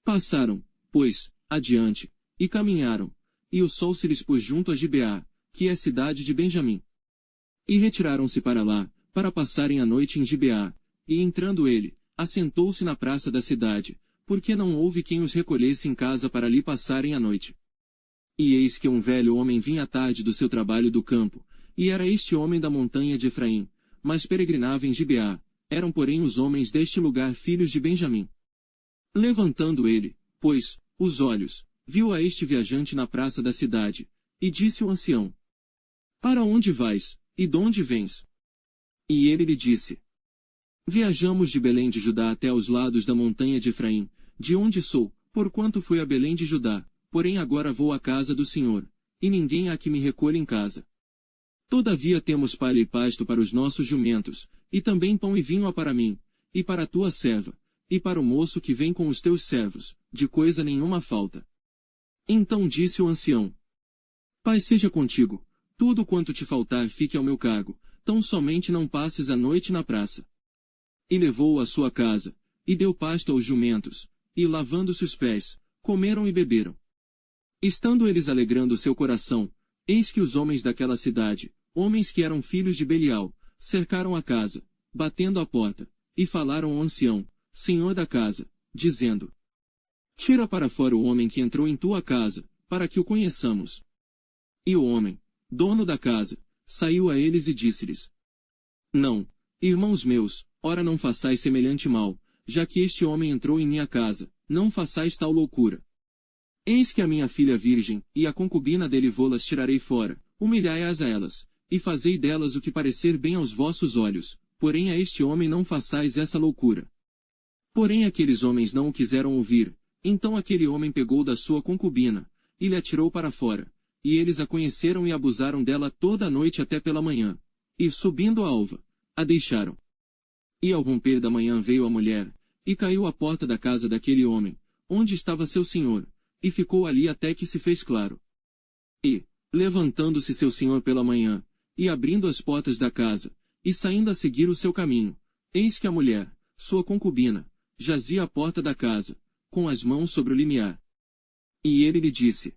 Passaram, pois, adiante, e caminharam, e o sol se lhes pôs junto a Gibeá, que é cidade de Benjamim. E retiraram-se para lá, para passarem a noite em Gibeá, e entrando ele, assentou-se na praça da cidade, porque não houve quem os recolhesse em casa para ali passarem a noite. E eis que um velho homem vinha à tarde do seu trabalho do campo, e era este homem da montanha de Efraim, mas peregrinava em Gibeá, eram porém os homens deste lugar filhos de Benjamim. Levantando ele, pois, os olhos, viu a este viajante na praça da cidade, e disse o ancião: Para onde vais, e donde vens? E ele lhe disse: Viajamos de Belém de Judá até aos lados da montanha de Efraim, de onde sou, porquanto fui a Belém de Judá, porém agora vou à casa do Senhor, e ninguém há que me recolha em casa. Todavia temos palha e pasto para os nossos jumentos, e também pão e vinho há para mim, e para a tua serva, e para o moço que vem com os teus servos, de coisa nenhuma falta. Então disse o ancião: Paz seja contigo, tudo quanto te faltar fique ao meu cargo, tão somente não passes a noite na praça. E levou-o à sua casa, e deu pasto aos jumentos, e lavando-se os pés, comeram e beberam. Estando eles alegrando seu coração, eis que os homens daquela cidade, homens que eram filhos de Belial, cercaram a casa, batendo à porta, e falaram ao ancião, senhor da casa, dizendo: Tira para fora o homem que entrou em tua casa, para que o conheçamos. E o homem, dono da casa, saiu a eles e disse-lhes: Não, irmãos meus, ora não façais semelhante mal, já que este homem entrou em minha casa, não façais tal loucura. Eis que a minha filha virgem, e a concubina dele vô-las tirarei fora, humilhai-as a elas, e fazei delas o que parecer bem aos vossos olhos, porém a este homem não façais essa loucura. Porém aqueles homens não o quiseram ouvir, então aquele homem pegou da sua concubina, e lhe atirou para fora, e eles a conheceram e abusaram dela toda a noite até pela manhã, e subindo a alva, a deixaram. E ao romper da manhã veio a mulher, e caiu à porta da casa daquele homem, onde estava seu senhor, e ficou ali até que se fez claro. E, levantando-se seu senhor pela manhã, e abrindo as portas da casa, e saindo a seguir o seu caminho, eis que a mulher, sua concubina, jazia à porta da casa, com as mãos sobre o limiar. E ele lhe disse: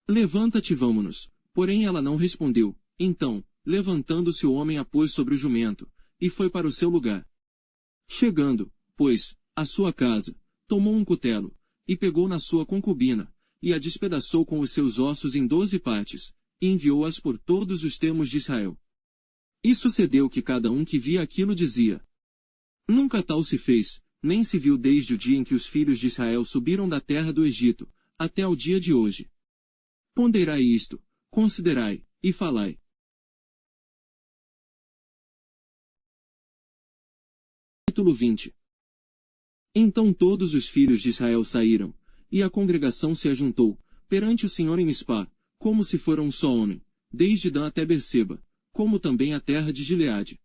Levanta-te e vamo-nos. Porém ela não respondeu. Então, levantando-se o homem a pôs sobre o jumento, e foi para o seu lugar. Chegando, pois, à sua casa, tomou um cutelo, e pegou na sua concubina, e a despedaçou com os seus ossos em 12 partes, e enviou-as por todos os termos de Israel. E sucedeu que cada um que via aquilo dizia: Nunca tal se fez, nem se viu desde o dia em que os filhos de Israel subiram da terra do Egito, até ao dia de hoje. Ponderai isto, considerai, e falai. Capítulo 20. Então todos os filhos de Israel saíram, e a congregação se ajuntou, perante o Senhor em Mispá, como se fora um só homem, desde Dan até Berseba, como também a terra de Gileade.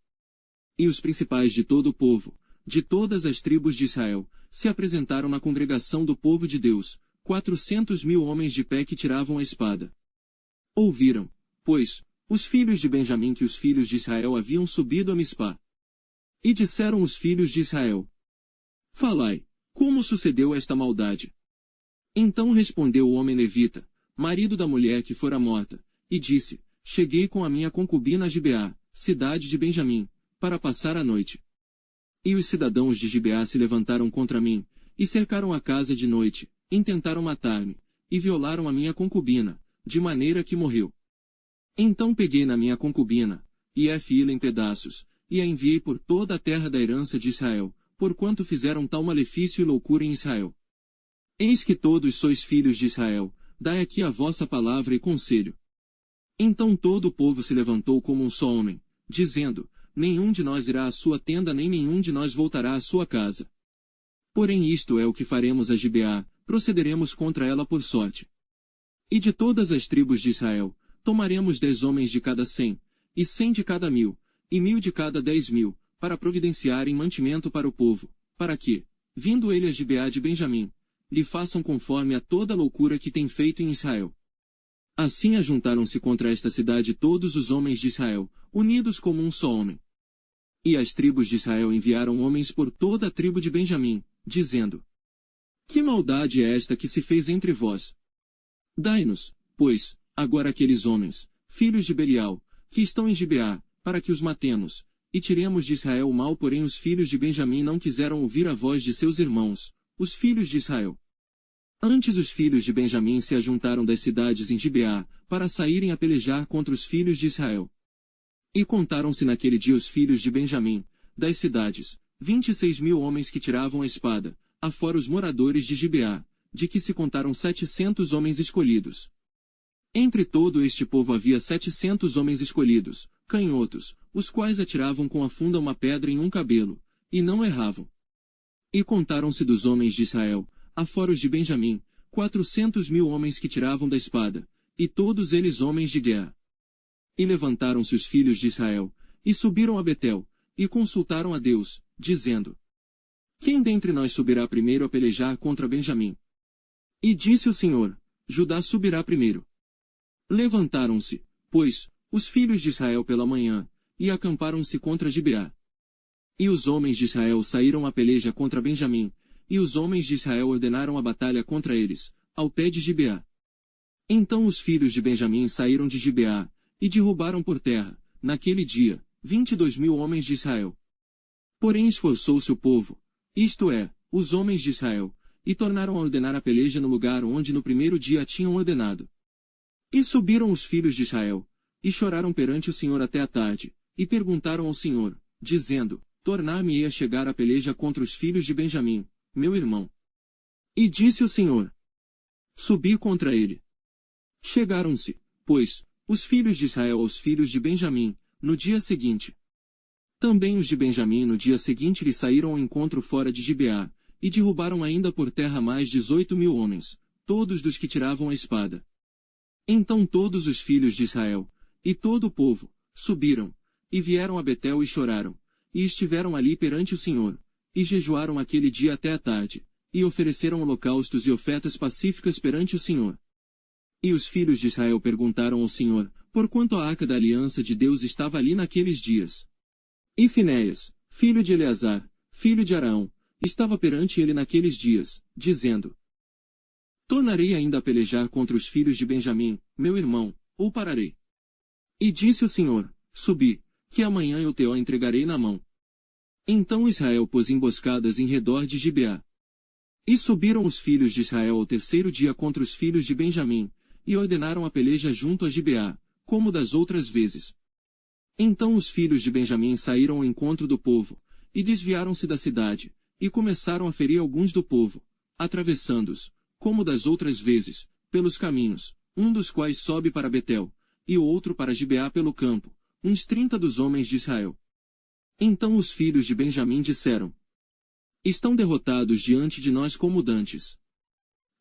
E os principais de todo o povo, de todas as tribos de Israel, se apresentaram na congregação do povo de Deus, 400.000 homens de pé que tiravam a espada. Ouviram, pois, os filhos de Benjamim que os filhos de Israel haviam subido a Mispá. E disseram os filhos de Israel: Falai, como sucedeu esta maldade? Então respondeu o homem levita, marido da mulher que fora morta, e disse: Cheguei com a minha concubina a Gibeá, cidade de Benjamim, para passar a noite. E os cidadãos de Gibeá se levantaram contra mim, e cercaram a casa de noite, intentaram matar-me, e violaram a minha concubina, de maneira que morreu. Então peguei na minha concubina, e a fi-la em pedaços, e a enviei por toda a terra da herança de Israel, porquanto fizeram tal malefício e loucura em Israel. Eis que todos sois filhos de Israel, dai aqui a vossa palavra e conselho. Então todo o povo se levantou como um só homem, dizendo: nenhum de nós irá à sua tenda nem nenhum de nós voltará à sua casa. Porém isto é o que faremos a Gibeá, procederemos contra ela por sorte. E de todas as tribos de Israel, tomaremos 10 homens de cada 100, e 100 de cada 1000, e 1000 de cada 10.000, para providenciarem mantimento para o povo, para que, vindo ele a Gibeá de Benjamim, lhe façam conforme a toda a loucura que tem feito em Israel. Assim ajuntaram-se contra esta cidade todos os homens de Israel, unidos como um só homem. E as tribos de Israel enviaram homens por toda a tribo de Benjamim, dizendo: que maldade é esta que se fez entre vós? Dai-nos, pois, agora aqueles homens, filhos de Belial, que estão em Gibeá, para que os matemos, e tiremos de Israel o mal. Porém os filhos de Benjamim não quiseram ouvir a voz de seus irmãos, os filhos de Israel. Antes os filhos de Benjamim se ajuntaram das cidades em Gibeá, para saírem a pelejar contra os filhos de Israel. E contaram-se naquele dia os filhos de Benjamim, das cidades, 26.000 homens que tiravam a espada, afora os moradores de Gibeá, de que se contaram 700 homens escolhidos. Entre todo este povo havia 700 homens escolhidos, canhotos, os quais atiravam com a funda uma pedra em um cabelo, e não erravam. E contaram-se dos homens de Israel, afora os de Benjamim, 400.000 homens que tiravam da espada, e todos eles homens de guerra. E levantaram-se os filhos de Israel, e subiram a Betel, e consultaram a Deus, dizendo: quem dentre nós subirá primeiro a pelejar contra Benjamim? E disse o Senhor: Judá subirá primeiro. Levantaram-se, pois, os filhos de Israel pela manhã, e acamparam-se contra Gibeá. E os homens de Israel saíram a peleja contra Benjamim, e os homens de Israel ordenaram a batalha contra eles, ao pé de Gibeá. Então os filhos de Benjamim saíram de Gibeá, e derrubaram por terra, naquele dia, 22.000 homens de Israel. Porém esforçou-se o povo, isto é, os homens de Israel, e tornaram a ordenar a peleja no lugar onde no primeiro dia a tinham ordenado. E subiram os filhos de Israel, e choraram perante o Senhor até a tarde, e perguntaram ao Senhor, dizendo: tornar-me-ei a chegar a peleja contra os filhos de Benjamim, meu irmão. E disse o Senhor: subi contra ele. Chegaram-se, pois, os filhos de Israel aos filhos de Benjamim, no dia seguinte. Também os de Benjamim no dia seguinte lhe saíram ao encontro fora de Gibeá, e derrubaram ainda por terra mais 18.000 homens, todos dos que tiravam a espada. Então todos os filhos de Israel, e todo o povo, subiram, e vieram a Betel e choraram, e estiveram ali perante o Senhor, e jejuaram aquele dia até a tarde, e ofereceram holocaustos e ofertas pacíficas perante o Senhor. E os filhos de Israel perguntaram ao Senhor, porquanto a arca da aliança de Deus estava ali naqueles dias. E Finéias, filho de Eleazar, filho de Araão, estava perante ele naqueles dias, dizendo: tornarei ainda a pelejar contra os filhos de Benjamim, meu irmão, ou pararei? E disse o Senhor: subi, que amanhã eu te entregarei na mão. Então Israel pôs emboscadas em redor de Gibeá. E subiram os filhos de Israel ao terceiro dia contra os filhos de Benjamim, e ordenaram a peleja junto a Gibeá, como das outras vezes. Então os filhos de Benjamim saíram ao encontro do povo, e desviaram-se da cidade, e começaram a ferir alguns do povo, atravessando-os, como das outras vezes, pelos caminhos, um dos quais sobe para Betel, e o outro para Gibeá pelo campo, uns 30 dos homens de Israel. Então os filhos de Benjamim disseram: estão derrotados diante de nós como dantes.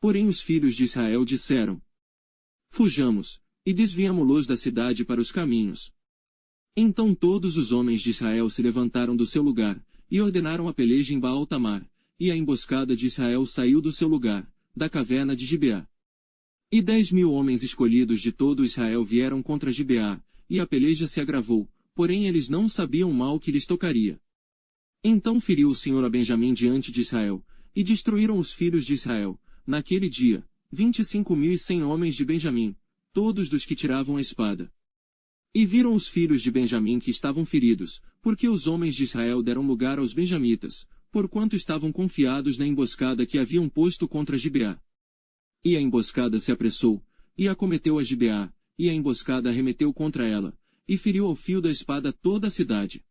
Porém os filhos de Israel disseram: fujamos, e desviamo-los da cidade para os caminhos. Então todos os homens de Israel se levantaram do seu lugar, e ordenaram a peleja em Baal-Tamar, e a emboscada de Israel saiu do seu lugar, da caverna de Gibeá. E 10.000 homens escolhidos de todo Israel vieram contra Gibeá, e a peleja se agravou, porém eles não sabiam o mal que lhes tocaria. Então feriu o Senhor a Benjamim diante de Israel, e destruíram os filhos de Israel, naquele dia, 25.100 homens de Benjamim, todos dos que tiravam a espada. E viram os filhos de Benjamim que estavam feridos, porque os homens de Israel deram lugar aos benjamitas, porquanto estavam confiados na emboscada que haviam posto contra Gibeá. E a emboscada se apressou, e acometeu a Gibeá, e a emboscada arremeteu contra ela, e feriu ao fio da espada toda a cidade.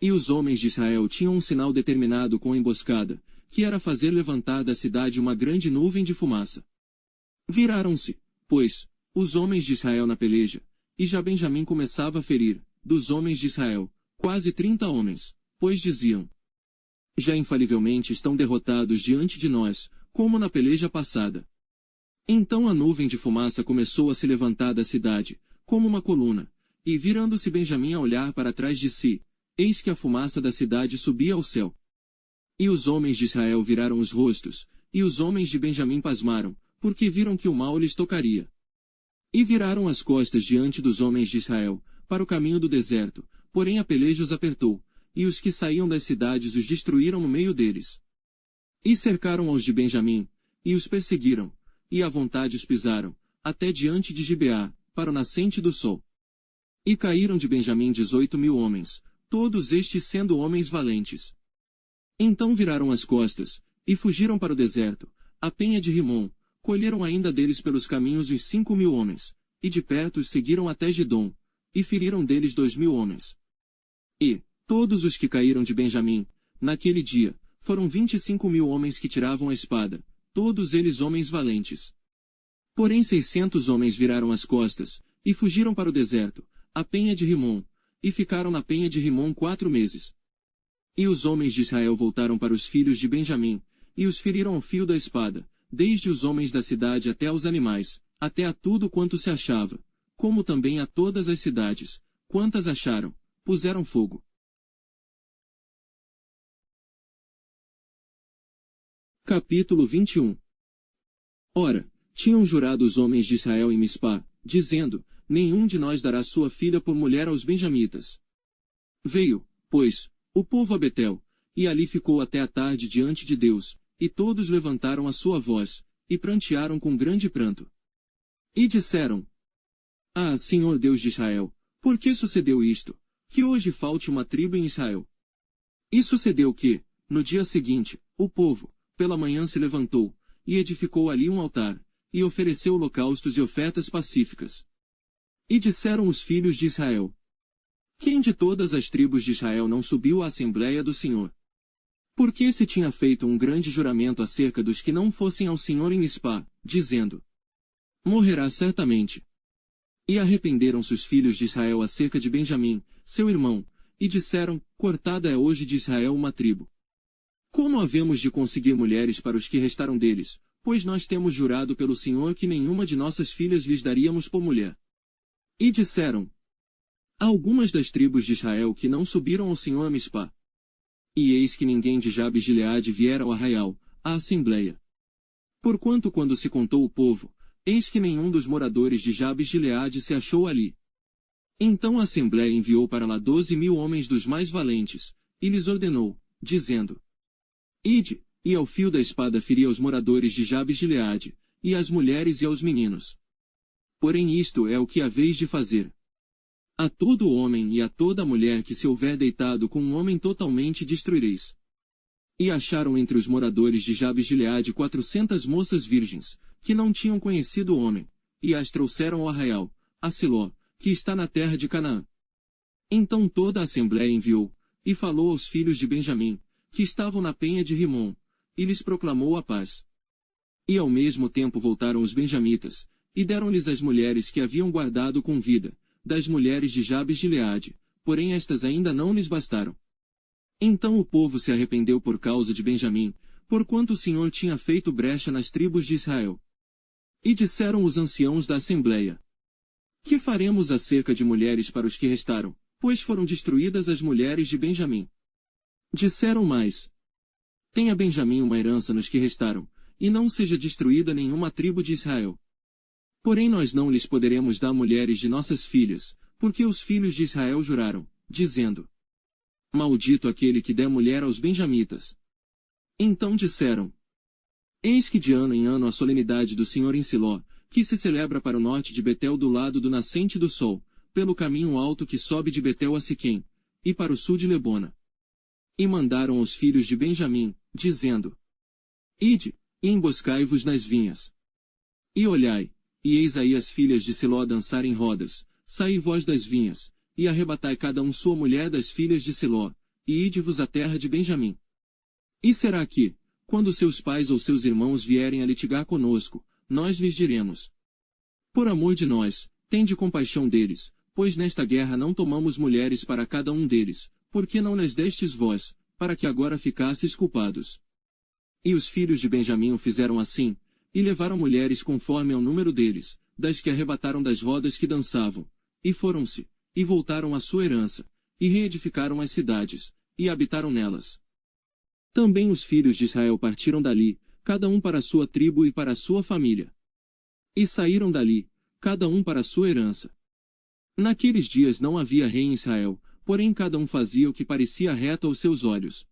E os homens de Israel tinham um sinal determinado com a emboscada, que era fazer levantar da cidade uma grande nuvem de fumaça. Viraram-se, pois, os homens de Israel na peleja, e já Benjamim começava a ferir, dos homens de Israel, quase 30 homens, pois diziam: já infalivelmente estão derrotados diante de nós, como na peleja passada. Então a nuvem de fumaça começou a se levantar da cidade, como uma coluna, e virando-se Benjamim a olhar para trás de si, eis que a fumaça da cidade subia ao céu. E os homens de Israel viraram os rostos, e os homens de Benjamim pasmaram, porque viram que o mal lhes tocaria. E viraram as costas diante dos homens de Israel, para o caminho do deserto, porém a peleja os apertou, e os que saíam das cidades os destruíram no meio deles. E cercaram aos de Benjamim, e os perseguiram, e à vontade os pisaram, até diante de Gibeá, para o nascente do sol. E caíram de Benjamim 18.000 homens, todos estes sendo homens valentes. Então viraram as costas, e fugiram para o deserto, a penha de Rimom, colheram ainda deles pelos caminhos os 5.000 homens, e de perto os seguiram até Gidom, e feriram deles 2.000 homens. E, todos os que caíram de Benjamim, naquele dia, foram 25.000 homens que tiravam a espada, todos eles homens valentes. Porém 600 homens viraram as costas, e fugiram para o deserto, a penha de Rimom, e ficaram na penha de Rimom 4 meses. E os homens de Israel voltaram para os filhos de Benjamim, e os feriram ao fio da espada, desde os homens da cidade até aos animais, até a tudo quanto se achava, como também a todas as cidades, quantas acharam, puseram fogo. Capítulo 21. Ora, tinham jurado os homens de Israel em Mispá, dizendo: nenhum de nós dará sua filha por mulher aos benjamitas. Veio, pois, o povo a Betel, e ali ficou até a tarde diante de Deus, e todos levantaram a sua voz, e prantearam com grande pranto. E disseram: ah, Senhor Deus de Israel, por que sucedeu isto, que hoje falte uma tribo em Israel? E sucedeu que, no dia seguinte, o povo, pela manhã se levantou, e edificou ali um altar, e ofereceu holocaustos e ofertas pacíficas. E disseram os filhos de Israel: quem de todas as tribos de Israel não subiu à Assembleia do Senhor? Porque se tinha feito um grande juramento acerca dos que não fossem ao Senhor em Mispá, dizendo: morrerá certamente. E arrependeram-se os filhos de Israel acerca de Benjamim, seu irmão, e disseram: cortada é hoje de Israel uma tribo. Como havemos de conseguir mulheres para os que restaram deles, pois nós temos jurado pelo Senhor que nenhuma de nossas filhas lhes daríamos por mulher. E disseram: há algumas das tribos de Israel que não subiram ao Senhor a Mispá. E eis que ninguém de Jabes de Gileade viera ao arraial, à assembleia. Porquanto quando se contou o povo, eis que nenhum dos moradores de Jabes de Gileade se achou ali. Então a assembleia enviou para lá 12.000 homens dos mais valentes, e lhes ordenou, dizendo: ide, e ao fio da espada feri aos moradores de Jabes de Gileade, e às mulheres e aos meninos. Porém isto é o que haveis de fazer. A todo homem e a toda mulher que se houver deitado com um homem totalmente destruireis. E acharam entre os moradores de Jabes de Gileade 400 moças virgens, que não tinham conhecido o homem, e as trouxeram ao arraial, a Siló, que está na terra de Canaã. Então toda a assembleia enviou, e falou aos filhos de Benjamim, que estavam na penha de Rimom, e lhes proclamou a paz. E ao mesmo tempo voltaram os benjamitas, e deram-lhes as mulheres que haviam guardado com vida, das mulheres de Jabes de Gileade, porém estas ainda não lhes bastaram. Então o povo se arrependeu por causa de Benjamim, porquanto o Senhor tinha feito brecha nas tribos de Israel. E disseram os anciãos da assembleia: que faremos acerca de mulheres para os que restaram, pois foram destruídas as mulheres de Benjamim? Disseram mais: tenha Benjamim uma herança nos que restaram, e não seja destruída nenhuma tribo de Israel. Porém nós não lhes poderemos dar mulheres de nossas filhas, porque os filhos de Israel juraram, dizendo: maldito aquele que der mulher aos benjamitas. Então disseram: eis que de ano em ano a solenidade do Senhor em Siló, que se celebra para o norte de Betel do lado do nascente do sol, pelo caminho alto que sobe de Betel a Siquém, e para o sul de Lebona. E mandaram aos filhos de Benjamim, dizendo: ide, e emboscai-vos nas vinhas. E olhai, e eis aí as filhas de Siló dançar em rodas, saí vós das vinhas, e arrebatai cada um sua mulher das filhas de Siló, e ide-vos à terra de Benjamim. E será que, quando seus pais ou seus irmãos vierem a litigar conosco, nós lhes diremos: por amor de nós, tende compaixão deles, pois nesta guerra não tomamos mulheres para cada um deles, porque não lhes destes vós, para que agora ficasseis culpados. E os filhos de Benjamim o fizeram assim, e levaram mulheres conforme ao número deles, das que arrebataram das rodas que dançavam, e foram-se, e voltaram à sua herança, e reedificaram as cidades, e habitaram nelas. Também os filhos de Israel partiram dali, cada um para a sua tribo e para a sua família. E saíram dali, cada um para a sua herança. Naqueles dias não havia rei em Israel, porém cada um fazia o que parecia reto aos seus olhos.